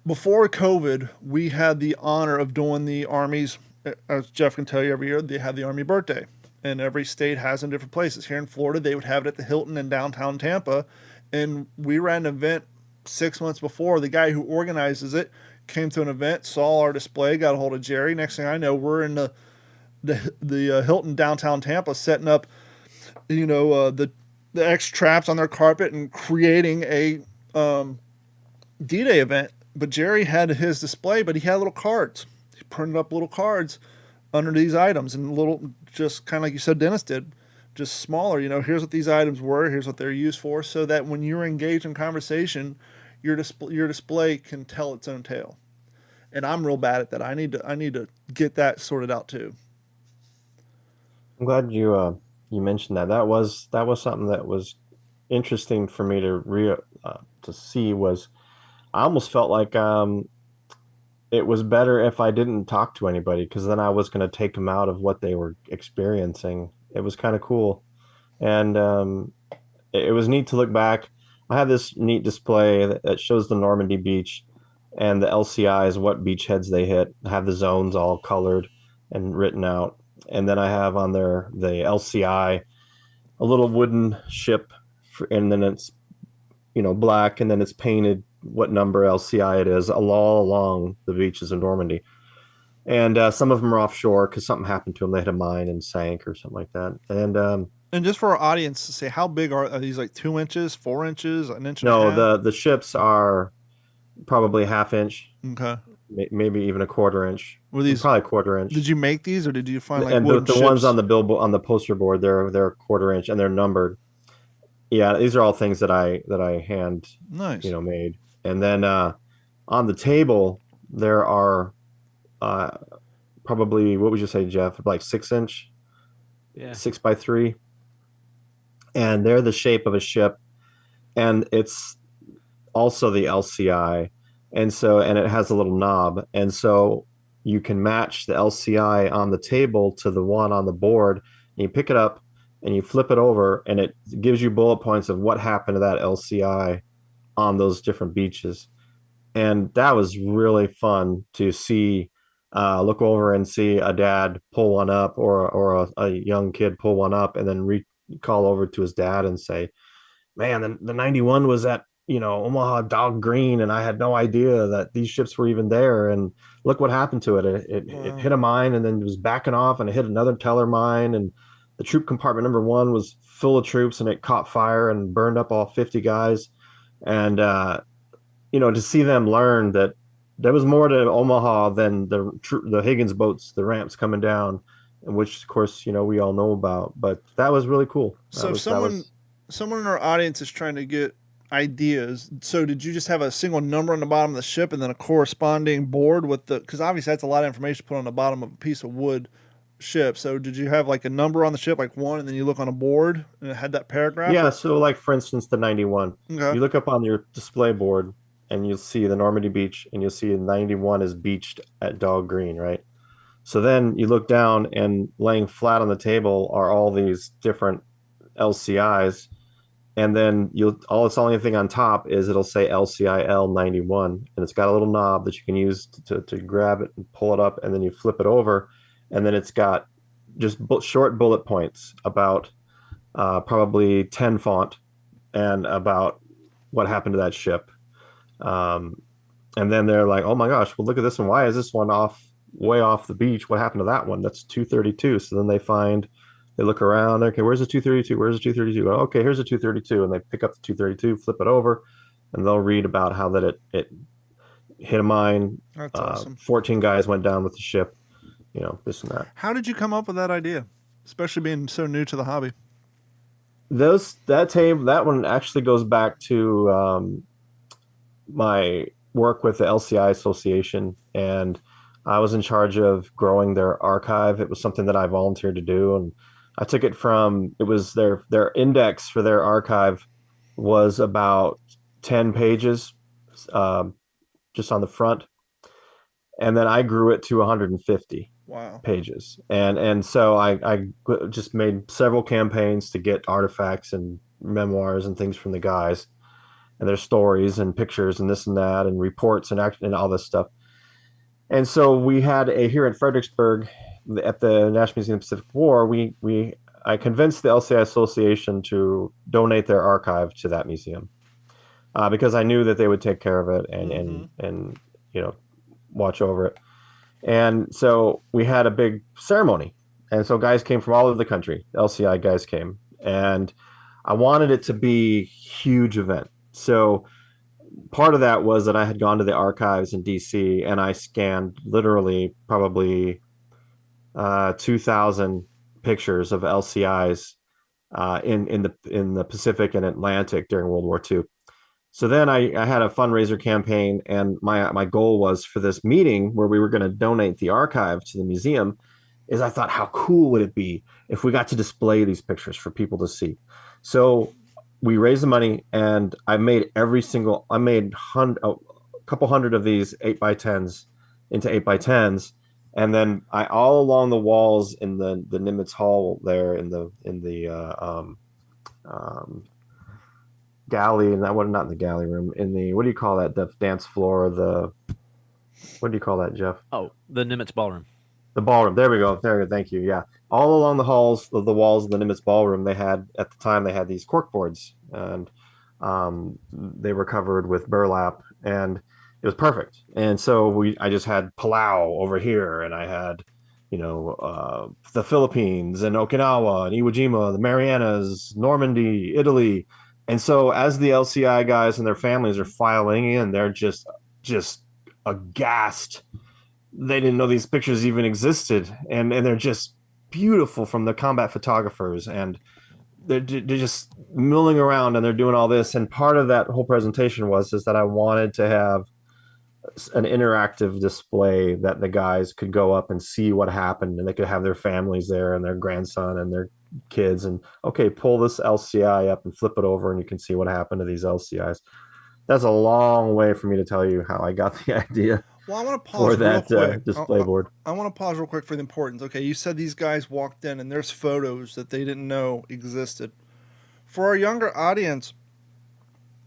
Before COVID, we had the honor of doing the Army's, as Jeff can tell you, every year they have the Army birthday. And every state has in different places. Here in Florida, they would have it at the Hilton in downtown Tampa. And we ran an event 6 months before. The guy who organizes it came to an event, saw our display, got a hold of Jerry. Next thing I know, we're in the Hilton downtown Tampa, setting up, the X traps on their carpet and creating a D-Day event. But Jerry had his display, but he had little cards. He printed up little cards under these items, and little, just kind of like you said Dennis did, just smaller, here's what these items were, here's what they're used for, so that when you're engaged in conversation, your display can tell its own tale. And I'm real bad at that. I need to get that sorted out too. I'm glad you mentioned that. That was something that was interesting for me to see. Was I almost felt like it was better if I didn't talk to anybody, because then I was going to take them out of what they were experiencing. It was kind of cool. And it was neat to look back. I have this neat display that shows the Normandy beach, and the LCI is what beachheads they hit. I have the zones all colored and written out. And then I have on there the LCI, a little wooden ship, and then it's black, and then it's painted what number LCI it is all along the beaches of Normandy. And some of them are offshore because something happened to them. They hit a mine and sank or something like that. And just for our audience to say, how big are these? Like 2 inches, 4 inches, an inch? And a half? No, the ships are probably a half inch, Okay. maybe even a quarter inch. Were these probably a quarter inch? Did you make these, or did you find like and wooden the ships? ones on the billboard on the poster board, they're a quarter inch and they're numbered. Yeah, these are all things that I hand Nice. made. And then on the table there are probably, what would you say, Jeff? Like 6 inch, Yeah. 6x3, and they're the shape of a ship, and it's also the LCI, and it has a little knob, and so you can match the LCI on the table to the one on the board, and you pick it up and you flip it over, and it gives you bullet points of what happened to that LCI on those different beaches. And that was really fun to see, look over and see a dad pull one up, or a young kid pull one up, and then call over to his dad and say, man, the 91 was at Omaha Dog Green, and I had no idea that these ships were even there, and look what happened to it. It hit a mine, and then it was backing off, and it hit another Teller mine, and the troop compartment number 1 was full of troops, and it caught fire and burned up all 50 guys. And to see them learn that there was more to Omaha than the Higgins boats, the ramps coming down, and which of course we all know about. But that was really cool. So if someone in our audience is trying to get ideas, so did you just have a single number on the bottom of the ship and then a corresponding board with because obviously that's a lot of information to put on the bottom of a piece of wood ship. So did you have like a number on the ship, like 1, and then you look on a board and it had that paragraph? Yeah. So like, for instance, the 91, Okay. you look up on your display board and you'll see the Normandy beach, and you'll see 91 is beached at Dog Green, right? So then you look down, and laying flat on the table are all these different LCIs. And then it's the only thing on top is it'll say LCIL 91, and it's got a little knob that you can use to grab it and pull it up, and then you flip it over, and then it's got just short bullet points about probably 10 font, and about what happened to that ship. And then they're like, oh my gosh, well, look at this one. Why is this one way off the beach? What happened to that one? That's 232. So then they look around. Okay, where's the 232? Where's the 232? Okay, here's the 232. And they pick up the 232, flip it over, and they'll read about how that it hit a mine. That's awesome. 14 guys went down with the ship, this and that. How did you come up with that idea, especially being so new to the hobby? That one actually goes back to my work with the LCI Association, and I was in charge of growing their archive. It was something that I volunteered to do, and I took it it was their index for their archive was about 10 pages, just on the front, and then I grew it to 150. Wow. Pages, and so I just made several campaigns to get artifacts and memoirs and things from the guys, and their stories and pictures and this and that, and reports and all this stuff. And so we had here in Fredericksburg at the National Museum of the Pacific War, I convinced the LCI Association to donate their archive to that museum, because I knew that they would take care of it and watch over it. And so we had a big ceremony, and so guys came from all over the country. LCI guys came, and I wanted it to be a huge event. So part of that was that I had gone to the archives in DC, and I scanned literally probably 2,000 pictures of LCIs in the Pacific and Atlantic during World War II. So then I had a fundraiser campaign, and my goal was for this meeting where we were going to donate the archive to the museum, is I thought, how cool would it be if we got to display these pictures for people to see? So we raised the money, and I made a couple hundred of these 8x10s into 8x10s. And then all along the walls in the Nimitz Hall there in the galley, and that one, not in the galley room, in the, what do you call that? The dance floor, what do you call that, Jeff? Oh, the Nimitz Ballroom. The ballroom. There we go. There we go. Thank you. Yeah. All along the halls, the walls of the Nimitz Ballroom, they had, at the time, they had these cork boards, and they were covered with burlap, and it was perfect. And so I just had Palau over here, and I had, the Philippines and Okinawa and Iwo Jima, the Marianas, Normandy, Italy. And so as the LCI guys and their families are filing in, they're just aghast. They didn't know these pictures even existed, and they're just beautiful from the combat photographers, and they're just milling around and they're doing all this. And part of that whole presentation is that I wanted to have an interactive display that the guys could go up and see what happened, and they could have their families there and their grandson and their kids, and okay, pull this LCI up and flip it over and you can see what happened to these LCIs. That's a long way for me to tell you how I got the idea. Well, I want to pause for that real quick. Display board. I want to pause real quick for the importance. Okay, you said these guys walked in and there's photos that they didn't know existed. For our younger audience,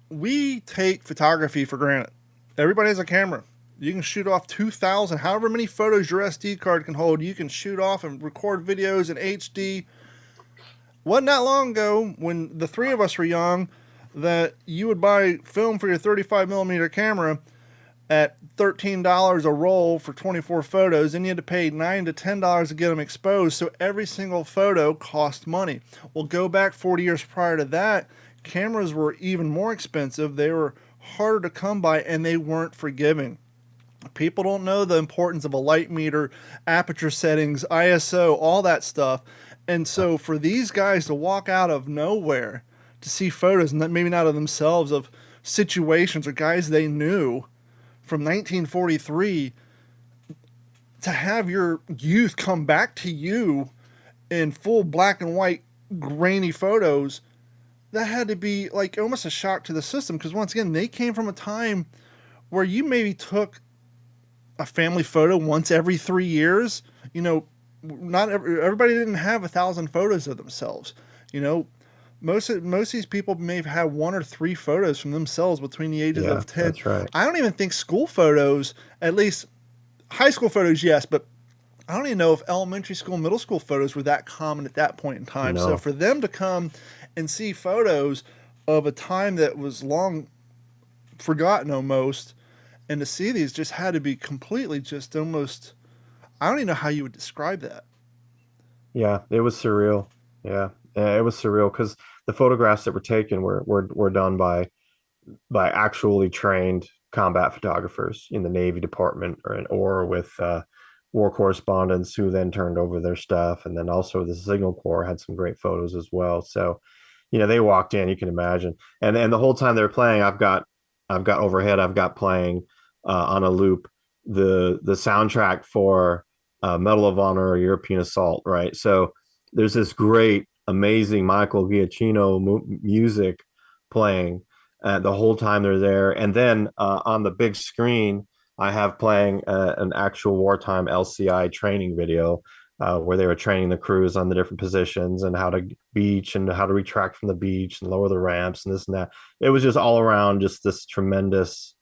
we take photography for granted. Everybody has a camera. You can shoot off 2,000, however many photos your SD card can hold. You can shoot off and record videos in HD. Wasn't that long ago when the three of us were young that you would buy film for your 35 millimeter camera at $13 a roll for 24 photos, and you had to pay $9 to $10 to get them exposed. So every single photo cost money. Well, go back 40 years prior to that, cameras were even more expensive. They were harder to come by, and they weren't forgiving. People don't know the importance of a light meter, aperture settings, ISO, all that stuff. And so for these guys to walk out of nowhere to see photos, and maybe not of themselves, of situations or guys they knew from 1943, to have your youth come back to you in full black and white grainy photos, that had to be like almost a shock to the system, because once again, they came from a time where you maybe took a family photo once every 3 years. Not everybody didn't have 1,000 photos of themselves. Most of these people may have had 1 or 3 photos from themselves between the ages of 10. That's right. I don't even think school photos, at least high school photos, yes, but I don't even know if elementary school, middle school photos were that common at that point in time. No. So for them to come and see photos of a time that was long forgotten almost, and to see these just had to be completely just almost, I don't even know how you would describe that. Yeah, it was surreal. Yeah, it was surreal because the photographs that were taken were done by actually trained combat photographers in the Navy Department or with war correspondents who then turned over their stuff, and then also the Signal Corps had some great photos as well. So, they walked in, you can imagine, and the whole time they were playing, I've got overhead, I've got playing on a loop the soundtrack for Medal of Honor or European Assault, right? So there's this great, amazing Michael Giacchino music playing the whole time they're there. And then on the big screen, I have playing an actual wartime LCI training video where they were training the crews on the different positions and how to beach and how to retract from the beach and lower the ramps and this and that. It was just all around just this tremendous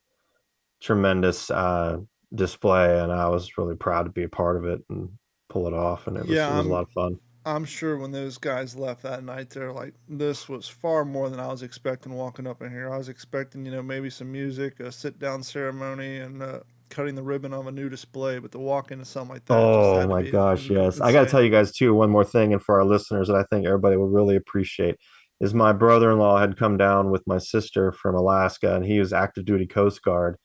display, and I was really proud to be a part of it and pull it off, and it was a lot of fun. I'm sure when those guys left that night, they're like, this was far more than I was expecting walking up in here. I was expecting, maybe some music, a sit-down ceremony, and cutting the ribbon of a new display, but to walk into something like that. Oh my gosh, yes. Insane. I got to tell you guys too, one more thing, and for our listeners that I think everybody would really appreciate, is my brother-in-law had come down with my sister from Alaska, and he was active duty Coast Guard,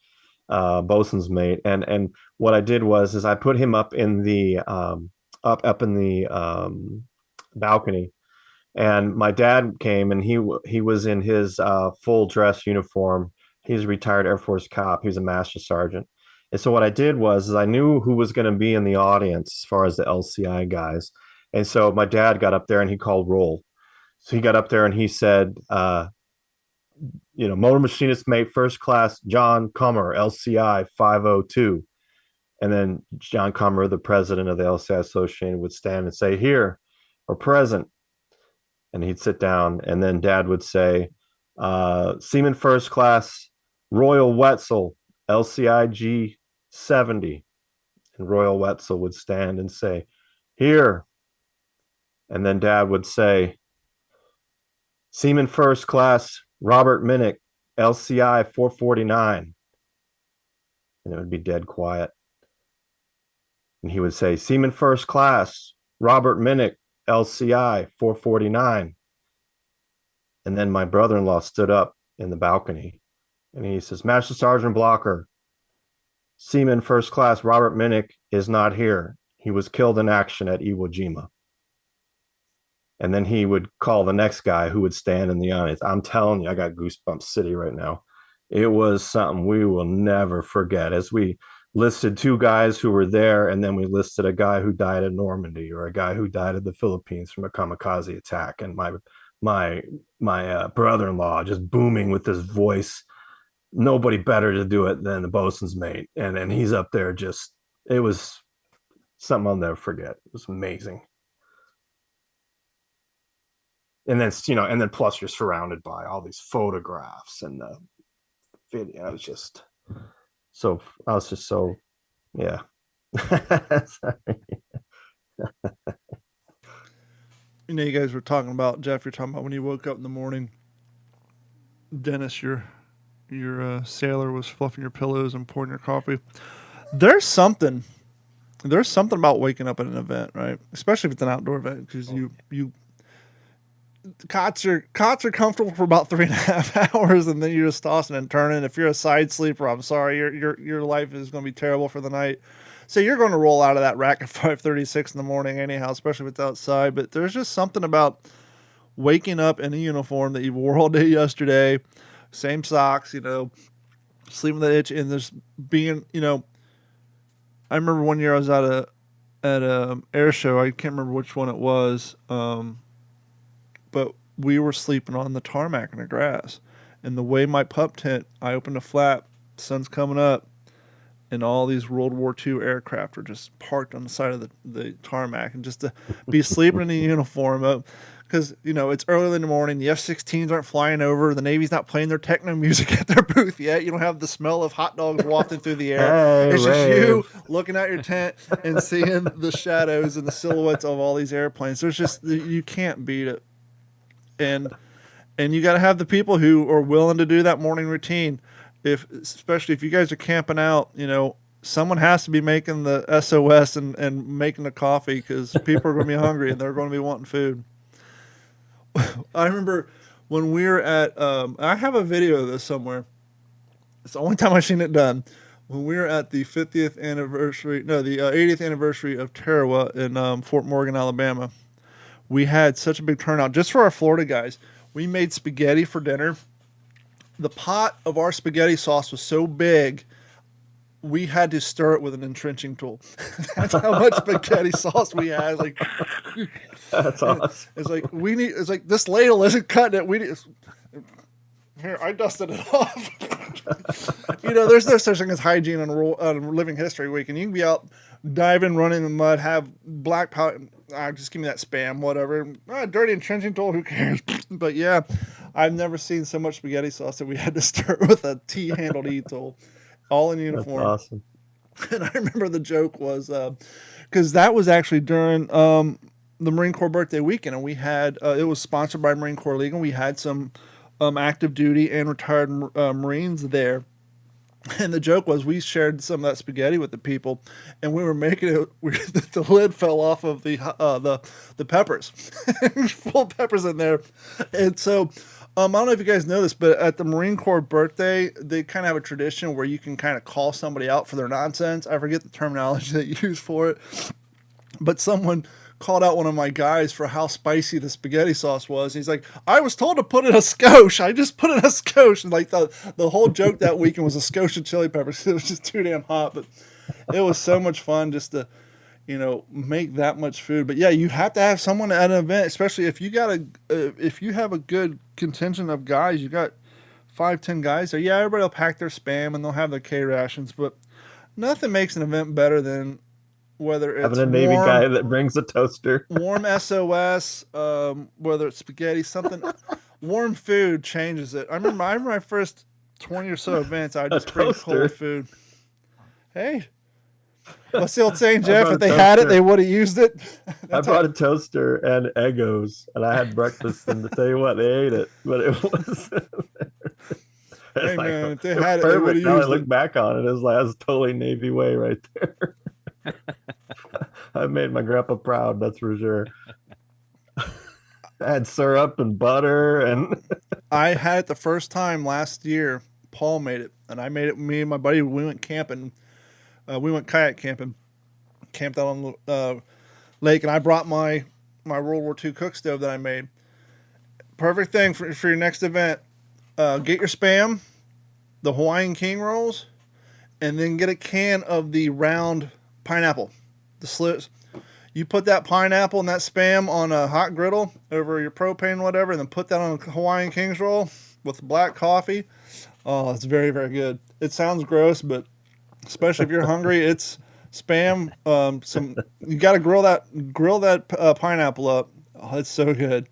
bosun's mate. And what I did was I put him up in the up in the balcony, and my dad came, and he was in his full dress uniform. He's a retired Air Force cop. He was a master sergeant. And so what I did was I knew who was going to be in the audience as far as the LCI guys. And so my dad got up there and he called roll. So he got up there and he said, motor machinist mate, first class, John Comer, LCI 502. And then John Comer, the president of the LCI Association, would stand and say, here, or present. And he'd sit down. And then Dad would say, Seaman First Class Royal Wetzel, LCIG 70. And Royal Wetzel would stand and say, "Here." And then Dad would say, "Seaman First Class Robert Minnick, LCI 449." And it would be dead quiet. And he would say, "Seaman First Class Robert Minnick, LCI 449." And then my brother-in-law stood up in the balcony and he says, "Master Sergeant Blocker, Seaman First Class Robert Minnick is not here. He was killed in action at Iwo Jima." And then he would call the next guy who would stand in the audience. I'm telling you, I got goosebumps city right now. It was something we will never forget, as we listed 2 guys who were there, and then we listed a guy who died at Normandy, or a guy who died at the Philippines from a kamikaze attack. And my brother-in-law just booming with his voice. Nobody better to do it than the bosun's mate. And he's up there just, it was something I'll never forget. It was amazing. And then, and then plus you're surrounded by all these photographs and the video. It was just so, yeah. You guys were talking about, Jeff, you're talking about when you woke up in the morning, Dennis, your sailor was fluffing your pillows and pouring your coffee. There's something about waking up at an event, right? Especially if it's an outdoor event, because you cots are comfortable for about 3.5 hours, and then you're just tossing and turning. If you're a side sleeper, I'm sorry, your life is going to be terrible for the night. So you're going to roll out of that rack at 5:36 in the morning anyhow, especially if it's outside. But there's just something about waking up in a uniform that you wore all day yesterday, same socks, sleeping with the itch, and there's being, I remember one year I was at a air show. I can't remember which one it was, but we were sleeping on the tarmac in the grass. And the way my pup tent, I opened a flap, sun's coming up, and all these World War II aircraft are just parked on the side of the tarmac. And just to be sleeping in a uniform, because, it's early in the morning, the F-16s aren't flying over, the Navy's not playing their techno music at their booth yet, you don't have the smell of hot dogs wafting through the air. It's just you looking at your tent and seeing the shadows and the silhouettes of all these airplanes. There's just, you can't beat it. And you got to have the people who are willing to do that morning routine. Especially if you guys are camping out, someone has to be making the SOS and making the coffee, because people are going to be hungry and they're going to be wanting food. I remember when we were at, I have a video of this somewhere. It's the only time I've seen it done. When we were at the 80th anniversary of Tarawa in Fort Morgan, Alabama, we had such a big turnout just for our Florida guys. We made spaghetti for dinner. The pot of our spaghetti sauce was so big, we had to stir it with an entrenching tool. That's how much spaghetti sauce we had. That's awesome. It's like this ladle isn't cutting it. Here, I dusted it off. There's no such thing as hygiene on Living History Week, and you can be out diving, running in the mud, have black powder. Just give me that Spam, whatever. Dirty entrenching tool, who cares? But yeah, I've never seen so much spaghetti sauce that we had to stir with a T-handled E-tool, all in uniform. That's awesome. And I remember the joke was, because that was actually during the Marine Corps birthday weekend, and we had, it was sponsored by Marine Corps League, and we had some active duty and retired Marines there. And the joke was we shared some of that spaghetti with the people, and we were making it. The lid fell off of the peppers, full of peppers in there. And so I don't know if you guys know this, but at the Marine Corps birthday, they kind of have a tradition where you can kind of call somebody out for their nonsense. I forget the terminology they use for it, but someone called out one of my guys for how spicy the spaghetti sauce was. He's like, "I was told to put in a skosh. I just put in a skosh." And like the whole joke that weekend was a skosh of chili peppers. It was just too damn hot, but it was so much fun just to, make that much food. But yeah, you have to have someone at an event, especially if you have a good contingent of guys. You got 5-10 guys there. Yeah, everybody will pack their Spam and they'll have their K rations, but nothing makes an event better than whether it's Having a Navy guy that brings a toaster. warm SOS, whether it's spaghetti, something warm food changes it. I remember my first 20 or so events, I just bring toaster. cold food. Hey, what's the old saying, Jeff? brought If a they had it, toaster. they would have used it. I brought a toaster and Eggos, and I had breakfast, and to tell you what, they ate it, but it was. It's Hey, like, man, if they it was had it, they would've perfect. Now I used look it. back on it, it was like, that's totally Navy way right there. I made my grandpa proud, that's for sure. I had syrup and butter, and I had it the first time last year. Paul made it, and I made it. Me and my buddy, we went camping. We went kayak camping, camped out on the lake, and I brought my World War II cook stove that I made. Perfect thing for your next event. Get your Spam, the Hawaiian King rolls, and then get a can of the round pineapple, the slits. You put that pineapple and that Spam on a hot griddle over your propane, whatever, and then put that on a Hawaiian King's roll with black coffee. Oh, it's very, very good. It sounds gross, but especially if you're hungry, it's Spam. You got to grill that pineapple up. Oh, it's so good,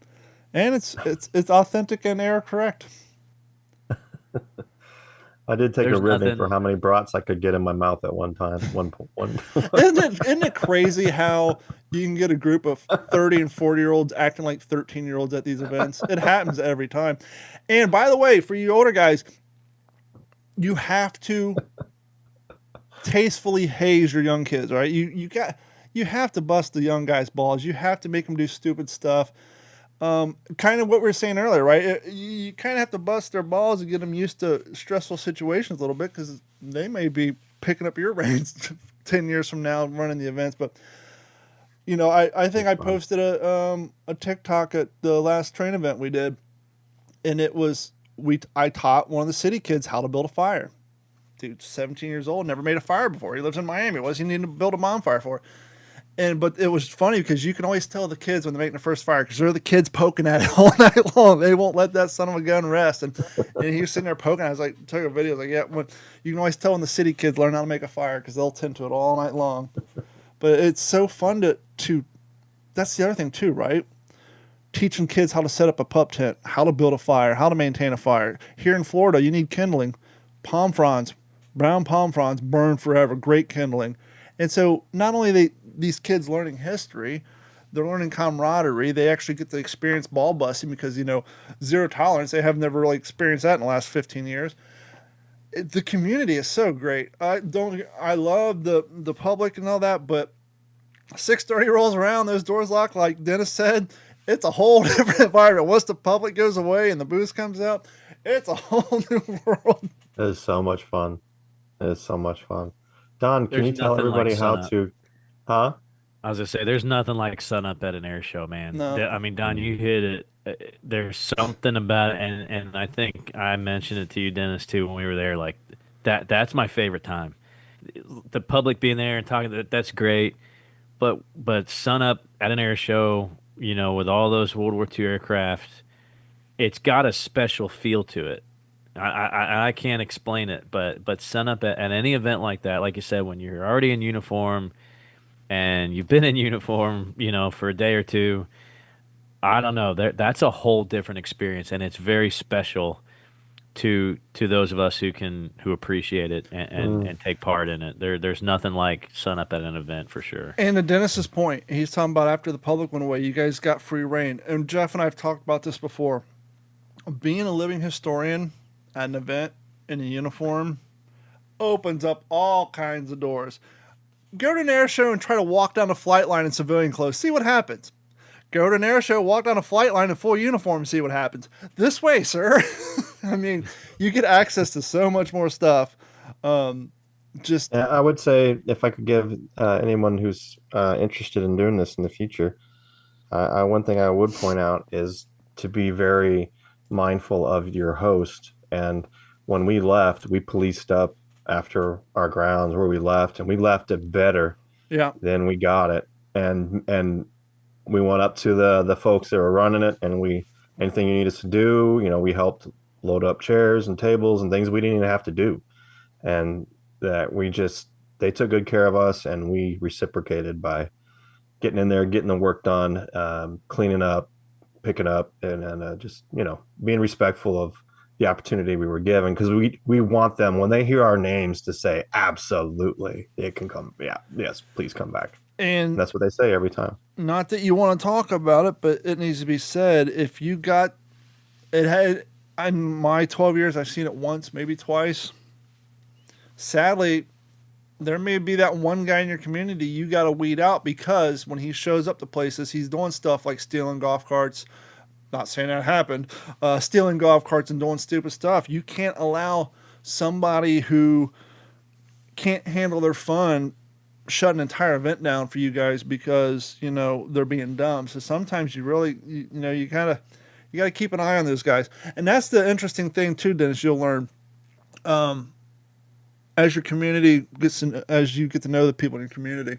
and it's authentic and error correct. I did take There's a ribbon nothing- for how many brats I could get in my mouth at one time. One. Isn't it crazy how you can get a group of 30 and 40-year-olds acting like 13-year-olds at these events? It happens every time. And by the way, for you older guys, you have to tastefully haze your young kids, right? You have to bust the young guys' balls. You have to make them do stupid stuff. Kind of what we were saying earlier, right? You kind of have to bust their balls and get them used to stressful situations a little bit, because they may be picking up your reins 10 years from now running the events. But, I think I posted a TikTok at the last train event we did, and it was, I taught one of the city kids how to build a fire. Dude, 17 years old, never made a fire before. He lives in Miami. What does he need to build a bonfire for? But it was funny because you can always tell the kids when they're making the first fire, because they're the kids poking at it all night long. They won't let that son of a gun rest. And he was sitting there poking. I was like, took a video. I was like, yeah, you can always tell when the city kids learn how to make a fire, because they'll tend to it all night long. But it's so fun to that's the other thing too, right? Teaching kids how to set up a pup tent, how to build a fire, how to maintain a fire. Here in Florida, you need kindling. Palm fronds, brown palm fronds burn forever. Great kindling. And so not only these kids learning history, they're learning camaraderie. They actually get to experience ball busting because, zero tolerance. They have never really experienced that in the last 15 years. The community is so great. I love the public and all that, but 6:30 rolls around, those doors lock, like Dennis said, it's a whole different environment. Once the public goes away and the booze comes out, it's a whole new world. It is so much fun. It is so much fun. Don, can There's you tell nothing like everybody how sunup. to, huh? I was gonna say, there's nothing like sun up at an air show, man. No. I mean, Don, you hit it. There's something about it, and I think I mentioned it to you, Dennis, too, when we were there. Like that's my favorite time. The public being there and talking, that's great. But sun up at an air show, with all those World War II aircraft, it's got a special feel to it. I can't explain it, but sun up at any event like that, like you said, when you're already in uniform and you've been in uniform, for a day or two, I don't know, that's a whole different experience, and it's very special to those of us who appreciate it and take part in it. There's nothing like sun up at an event for sure. And to Dennis's point, he's talking about after the public went away, you guys got free reign. And Jeff and I have talked about this before. Being a living historian at an event in a uniform opens up all kinds of doors. Go to an air show and try to walk down a flight line in civilian clothes. See what happens. Go to an air show, walk down a flight line in full uniform, and see what happens. This way, sir. I mean, you get access to so much more stuff. Yeah, I would say if I could give anyone who's interested in doing this in the future, one thing I would point out is to be very mindful of your host. And when we left, we policed up after our grounds where we left, and we left it better Yeah. than we got it. And we went up to the folks that were running it, and anything you need us to do, we helped load up chairs and tables and things we didn't even have to do. And that they took good care of us, and we reciprocated by getting in there, getting the work done, cleaning up, picking up, and then just, being respectful of the opportunity we were given, because we want them, when they hear our names, to say absolutely it can come. Yeah, yes, please come back. And that's what they say every time. Not that you want to talk about it, but it needs to be said. If you got it, had in my 12 years, I've seen it once, maybe twice. Sadly, there may be that one guy in your community you got to weed out, because when he shows up to places, he's doing stuff like stealing golf carts. Not saying that happened. Stealing golf carts and doing stupid stuff. You can't allow somebody who can't handle their fun shut an entire event down for you guys because, they're being dumb. So sometimes you really, you got to keep an eye on those guys. And that's the interesting thing too, Dennis, you'll learn. As your community as you get to know the people in your community,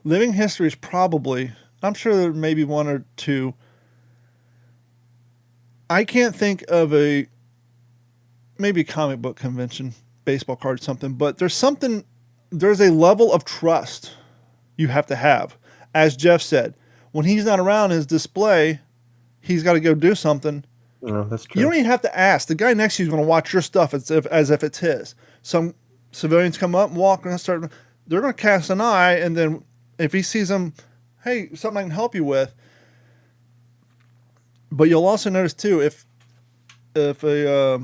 Living History is probably, I'm sure there may be one or two. I can't think of maybe a comic book convention, baseball card, something, but there's a level of trust you have to have. As Jeff said, when he's not around his display, he's got to go do something. No, that's true. You don't even have to ask. The guy next to you is going to watch your stuff as if it's his. Some civilians come up and walk and they're going to cast an eye, and then if he sees them, hey, something I can help you with. But you'll also notice too, if a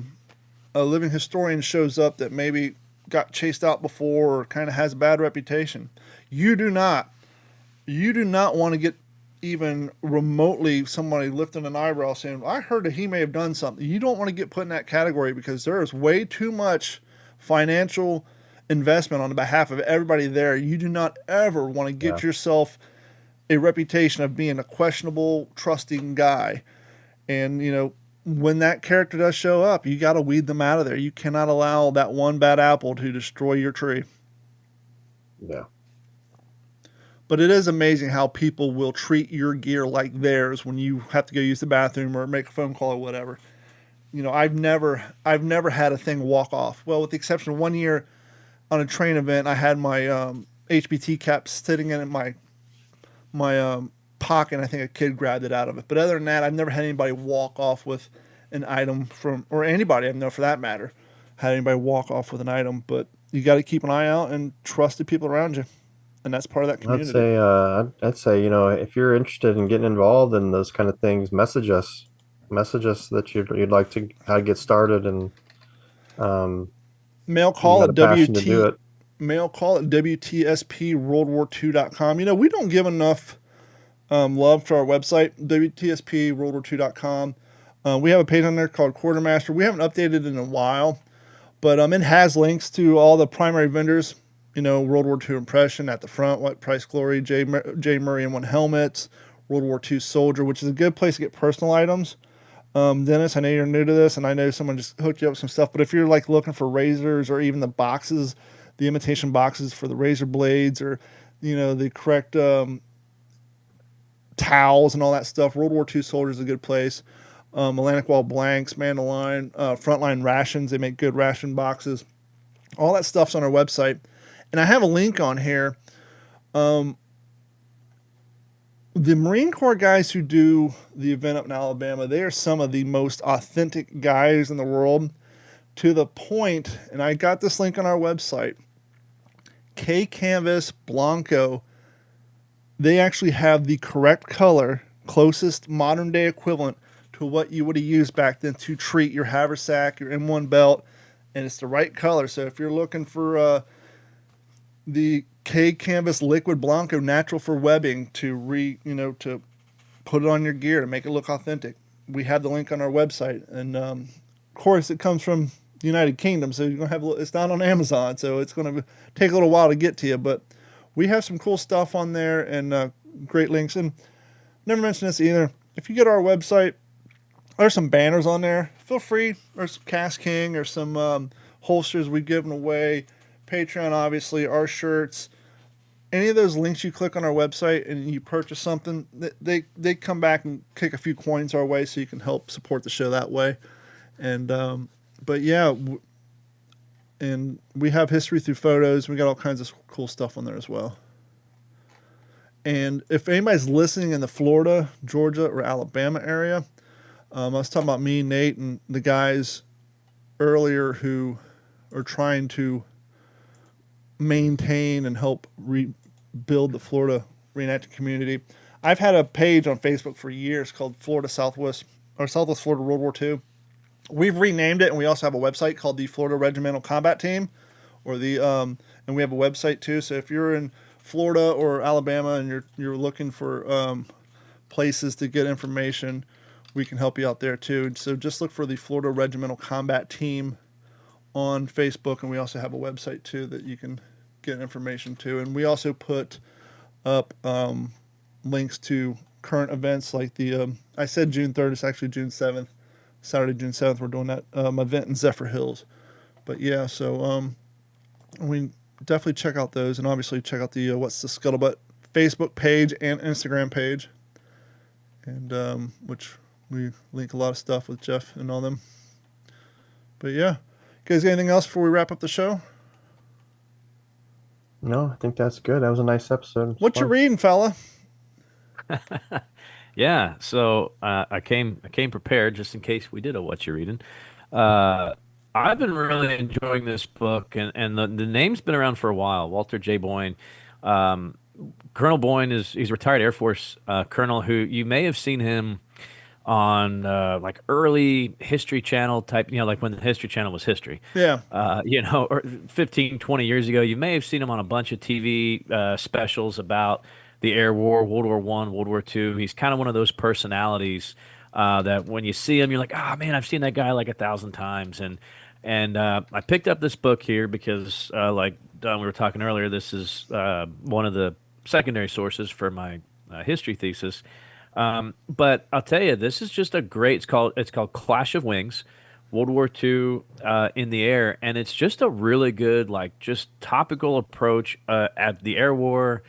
living historian shows up that maybe got chased out before or kind of has a bad reputation, you do not want to get even remotely somebody lifting an eyebrow saying, I heard that he may have done something. You don't want to get put in that category, because there is way too much financial investment on the behalf of everybody there. You do not ever want to get yourself a reputation of being a questionable, trusting guy. And, when that character does show up, you got to weed them out of there. You cannot allow that one bad apple to destroy your tree. Yeah. But it is amazing how people will treat your gear like theirs when you have to go use the bathroom or make a phone call or whatever. I've never had a thing walk off. Well, with the exception of one year on a train event, I had my HBT cap sitting in my pocket, and I think a kid grabbed it out of it. But other than that, I've never had anybody walk off with an item or anybody I know for that matter, had anybody walk off with an item. But you got to keep an eye out and trust the people around you. And that's part of that community. I'd say, if you're interested in getting involved in those kind of things, message us that you'd like to how to get started, and mail call at WTSPWorldWar2.com. We don't give enough love to our website, WTSPWorldWar2.com. We have a page on there called Quartermaster. We haven't updated it in a while, but it has links to all the primary vendors. World War II Impression at the front, What Price Glory, J. Murray and One Helmets, World War II Soldier, which is a good place to get personal items. Dennis, I know you're new to this, and I know someone just hooked you up with some stuff, but if you're looking for razors or even the boxes, the imitation boxes for the razor blades, or, the correct towels and all that stuff, World War II Soldier is a good place. Atlantic Wall Blanks, Mandalorian, Frontline Rations, they make good ration boxes. All that stuff's on our website. And I have a link on here. The Marine Corps guys who do the event up in Alabama, they are some of the most authentic guys in the world, to the point, and I got this link on our website, K-Canvas Blanco, they actually have the correct color, closest modern day equivalent to what you would have used back then to treat your haversack, your M1 belt, and it's the right color. So if you're looking for the K-Canvas Liquid Blanco Natural for webbing to put it on your gear to make it look authentic, we have the link on our website. And of course, it comes from the United Kingdom, so you're gonna have it's not on Amazon, so it's gonna take a little while to get to you. But we have some cool stuff on there and great links. And never mentioned this either. If you go to our website, there's some banners on there. Feel free. There's some Cast King or some holsters we've given away. Patreon, obviously, our shirts, any of those links you click on our website and you purchase something, they come back and kick a few coins our way, so you can help support the show that way. And but yeah, and we have history through photos. We got all kinds of cool stuff on there as well. And if anybody's listening in the Florida, Georgia, or Alabama area, I was talking about me, Nate, and the guys earlier who are trying to maintain and help rebuild the Florida reenacting community. I've had a page on Facebook for years called Florida Southwest or Southwest Florida World War II. We've renamed it, and we also have a website called the Florida Regimental Combat Team, or the and we have a website too. So if you're in Florida or Alabama and you're looking for places to get information, we can help you out there too. So just look for the Florida Regimental Combat Team on Facebook, and we also have a website too that you can get information to. And we also put up links to current events like the I said June 3rd, it's actually June 7th. Saturday, June 7th, we're doing that event in Zephyr Hills. But yeah, so we definitely check out those, and obviously check out the What's the Scuttlebutt Facebook page and Instagram page, and which we link a lot of stuff with Jeff and all them. But yeah, you guys got anything else before we wrap up the show? No, I think that's good. That was a nice episode. What you reading, fella? Yeah, so I came prepared just in case we did a what you're reading. I've been really enjoying this book, and the name's been around for a while. Walter J. Boyne. Colonel Boyne he's a retired Air Force colonel who you may have seen him on like early History Channel type, like when the History Channel was history. Yeah. Or 15, 20 years ago. You may have seen him on a bunch of TV specials about the Air War, World War I, World War II. He's kind of one of those personalities that when you see him, you're like, oh man, I've seen that guy like 1,000 times. And I picked up this book here because, like Don, we were talking earlier, this is one of the secondary sources for my history thesis. But I'll tell you, this is just a great. It's called Clash of Wings, World War II in the Air, and it's just a really good, like, just topical approach at the Air War.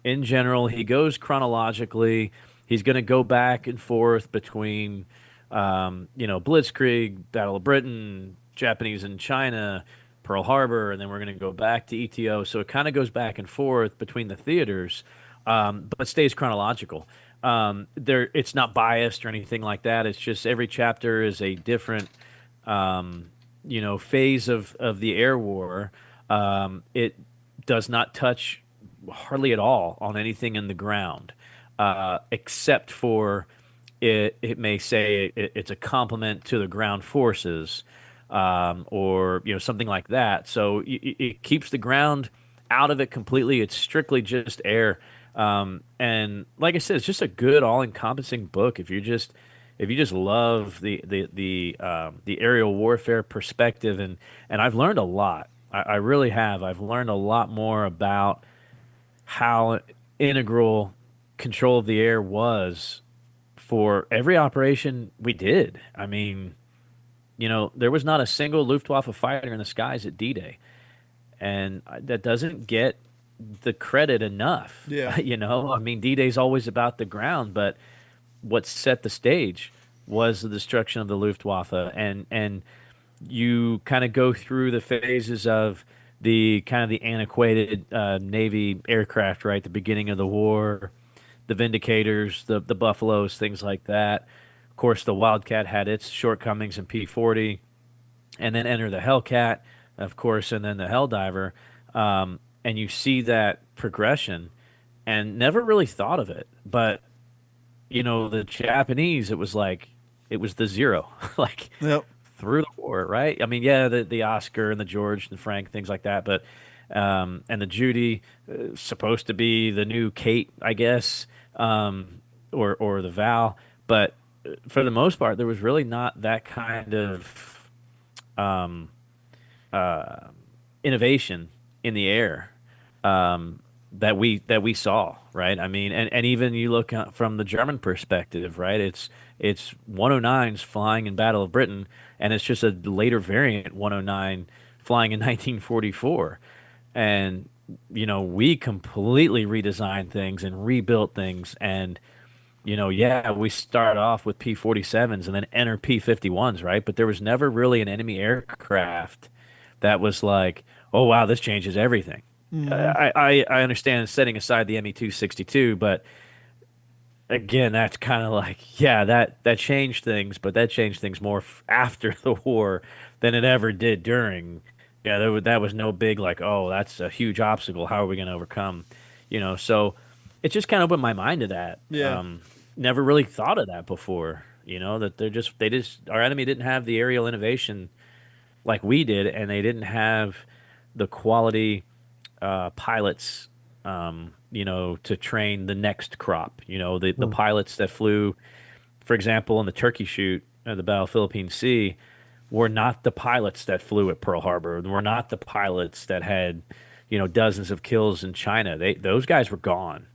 In general, he goes chronologically. He's going to go back and forth between, Blitzkrieg, Battle of Britain, Japanese in China, Pearl Harbor, and then we're going to go back to ETO. So it kind of goes back and forth between the theaters, but stays chronological. It's not biased or anything like that. It's just every chapter is a different, phase of the Air War. It does not touch hardly at all on anything in the ground, except for it may say it's a compliment to the ground forces, or something like that. So it keeps the ground out of it completely. It's strictly just air. And like I said, it's just a good all-encompassing book. If you just love the aerial warfare perspective, and I've learned a lot. I really have. I've learned a lot more about how integral control of the air was for every operation we did. I mean, there was not a single Luftwaffe fighter in the skies at D-Day, and that doesn't get the credit enough. Yeah. I mean, D-Day's always about the ground, but what set the stage was the destruction of the Luftwaffe, and you kind of go through the phases of the antiquated Navy aircraft, right? The beginning of the war, the Vindicators, the Buffaloes, things like that. Of course, the Wildcat had its shortcomings in P-40, and then enter the Hellcat, of course, and then the Helldiver. And you see that progression, and never really thought of it. But, the Japanese, it was the zero, like Yep. through the war, right? I mean, yeah, the Oscar and the George and the Frank, things like that. But, and the Judy, supposed to be the new Kate, I guess, or the Val. But for the most part, there was really not that kind of innovation in the air that we saw, right? I mean, and even you look from the German perspective, right? It's 109s flying in Battle of Britain, and it's just a later variant 109 flying in 1944, and we completely redesigned things and rebuilt things, and we start off with P-47s and then enter P-51s, right? But there was never really an enemy aircraft that was like, oh wow, this changes everything. Mhm. I understand setting aside the ME-262, but again, that's kind of like, yeah, that changed things, but that changed things more after the war than it ever did during. Yeah, that was no big like, oh, that's a huge obstacle. How are we going to overcome? So it just kind of opened my mind to that. Yeah. Never really thought of that before. That they just our enemy didn't have the aerial innovation like we did, and they didn't have the quality pilots, to train the next crop. The Hmm. pilots that flew, for example, in the turkey shoot at the Battle of Philippine Sea, were not the pilots that flew at Pearl Harbor. Were not the pilots that had, dozens of kills in China. Those guys were gone,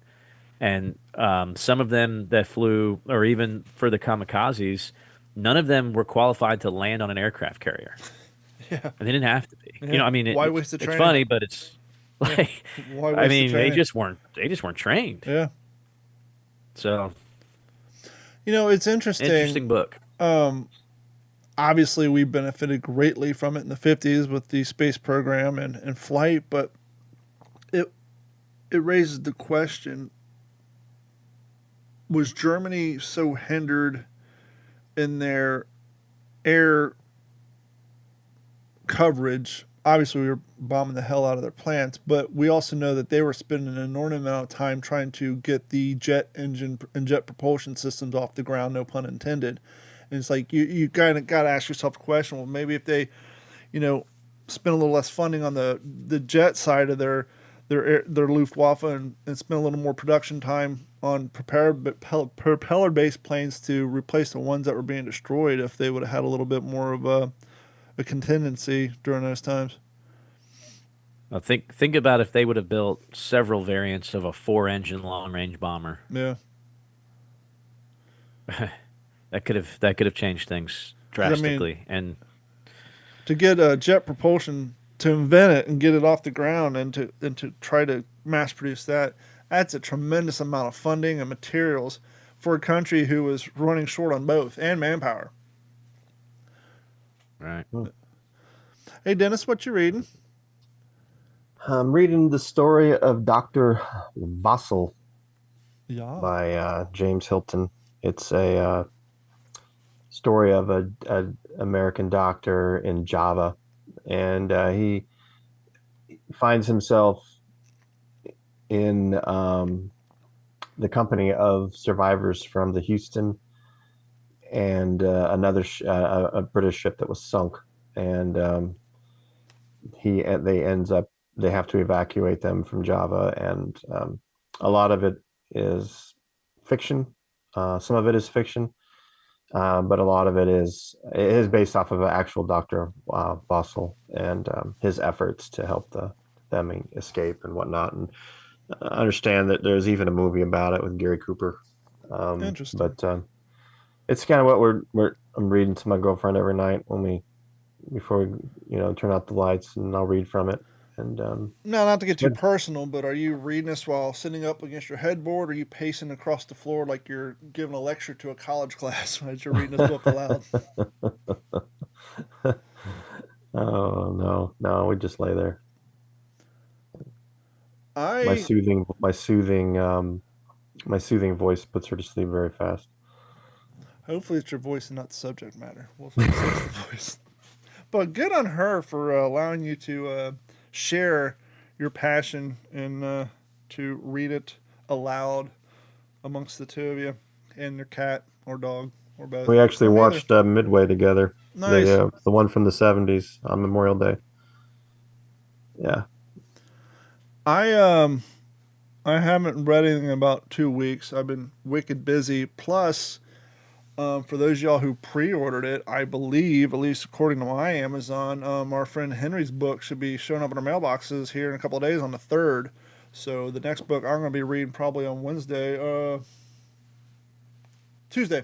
and some of them that flew, or even for the kamikazes, none of them were qualified to land on an aircraft carrier, Yeah. and they didn't have to be. Yeah. I mean, Why waste the it's training? funny, but it's Yeah. like, Why I waste the mean, they training? just weren't trained. Yeah. So It's interesting. interesting book. Um, Obviously, we benefited greatly from it in the 50s with the space program and flight, but it it raises the question: was Germany so hindered in their air coverage? Obviously, we were bombing the hell out of their plants, but we also know that they were spending an inordinate amount of time trying to get the jet engine and jet propulsion systems off the ground, no pun intended. And it's like you kind of got to ask yourself the question: well, maybe if they, you know, spend a little less funding on the jet side of their Luftwaffe and spend a little more production time on propeller based planes to replace the ones that were being destroyed, if they would have had a little bit more of a contingency during those times. Now think about if they would have built several variants of a four-engine long-range bomber. Yeah, That could have changed things 'cause I mean, drastically. And to get jet propulsion, to invent it and get it off the ground, and to try to mass produce that's a tremendous amount of funding and materials for a country who was running short on both and manpower. right, Hey Dennis, what you reading? I'm reading the story of Dr. Vassal Yeah. by James Hilton. It's a story of a American doctor in Java, and he finds himself in the company of survivors from the Houston and a British ship that was sunk, and they have to evacuate them from Java, and a lot of it is fiction. Some of it is fiction, but a lot of it is based off of an actual Dr. Bossel and his efforts to help them escape and whatnot. And I understand that there's even a movie about it with Gary Cooper. Interesting. But it's kind of what I'm reading to my girlfriend every night before we turn out the lights, and I'll read from it. And Now, not to it's get too good. personal, but are you reading this while sitting up against your headboard? Or are you pacing across the floor like you're giving a lecture to a college class as you're reading this book aloud? Oh no, we just lay there. My I soothing, my soothing, my soothing voice puts her to sleep very fast. Hopefully it's your voice and not the subject matter. We'll say it's the voice. But good on her for allowing you to share your passion and to read it aloud amongst the two of you and your cat or dog or both. We actually Or neither. watched Midway together, Nice. the one from the '70s on Memorial Day. Yeah, I I haven't read anything in about 2 weeks. I've been wicked busy. Plus, for those of y'all who pre-ordered it, I believe, at least according to my Amazon, our friend Henry's book should be showing up in our mailboxes here in a couple of days on the 3rd. So the next book I'm going to be reading probably on Tuesday.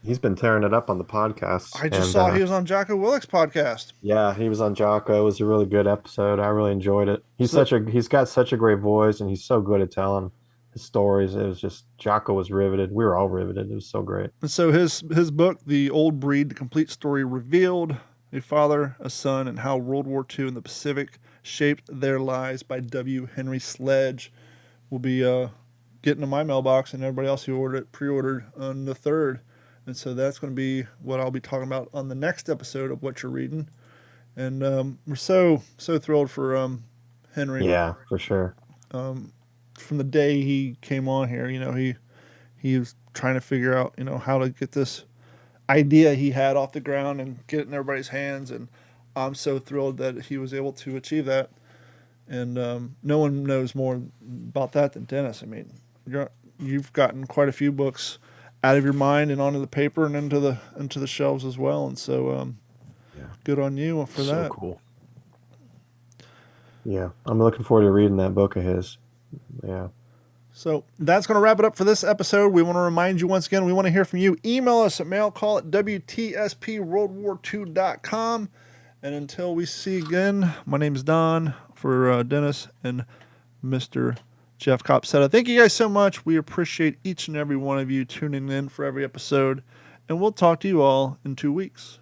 he's been tearing it up on the podcasts, I just and saw he was on Jocko Willick's podcast. yeah, he was on Jocko. It was a really good episode. I really enjoyed it. So, He's got such a great voice, and he's so good at telling his stories. It was just Jocko was riveted. We were all riveted. It was so great. and so his book, The Old Breed: The Complete Story Revealed, A Father, a Son, and How World War II in the Pacific Shaped Their Lives by W. Henry Sledge will be getting to my mailbox and everybody else who pre-ordered on the 3rd. And so that's going to be what I'll be talking about on the next episode of What You're Reading. And we're so thrilled for Henry. Yeah, for sure. From the day he came on here, he was trying to figure out, how to get this idea he had off the ground and get it in everybody's hands. And I'm so thrilled that he was able to achieve that. And no one knows more about that than Dennis. I mean, you've gotten quite a few books out of your mind and onto the paper and into the shelves as well. And so, good on you for So that. cool. Yeah, I'm looking forward to reading that book of his. Yeah. So that's going to wrap it up for this episode. We want to remind you once again, we want to hear from you. Email us at mailcall@WTSPWorldWar2.com. And until we see again, my name is Don for Dennis and Mr. Jeff Copsetta. Thank you guys so much. We appreciate each and every one of you tuning in for every episode. And we'll talk to you all in 2 weeks.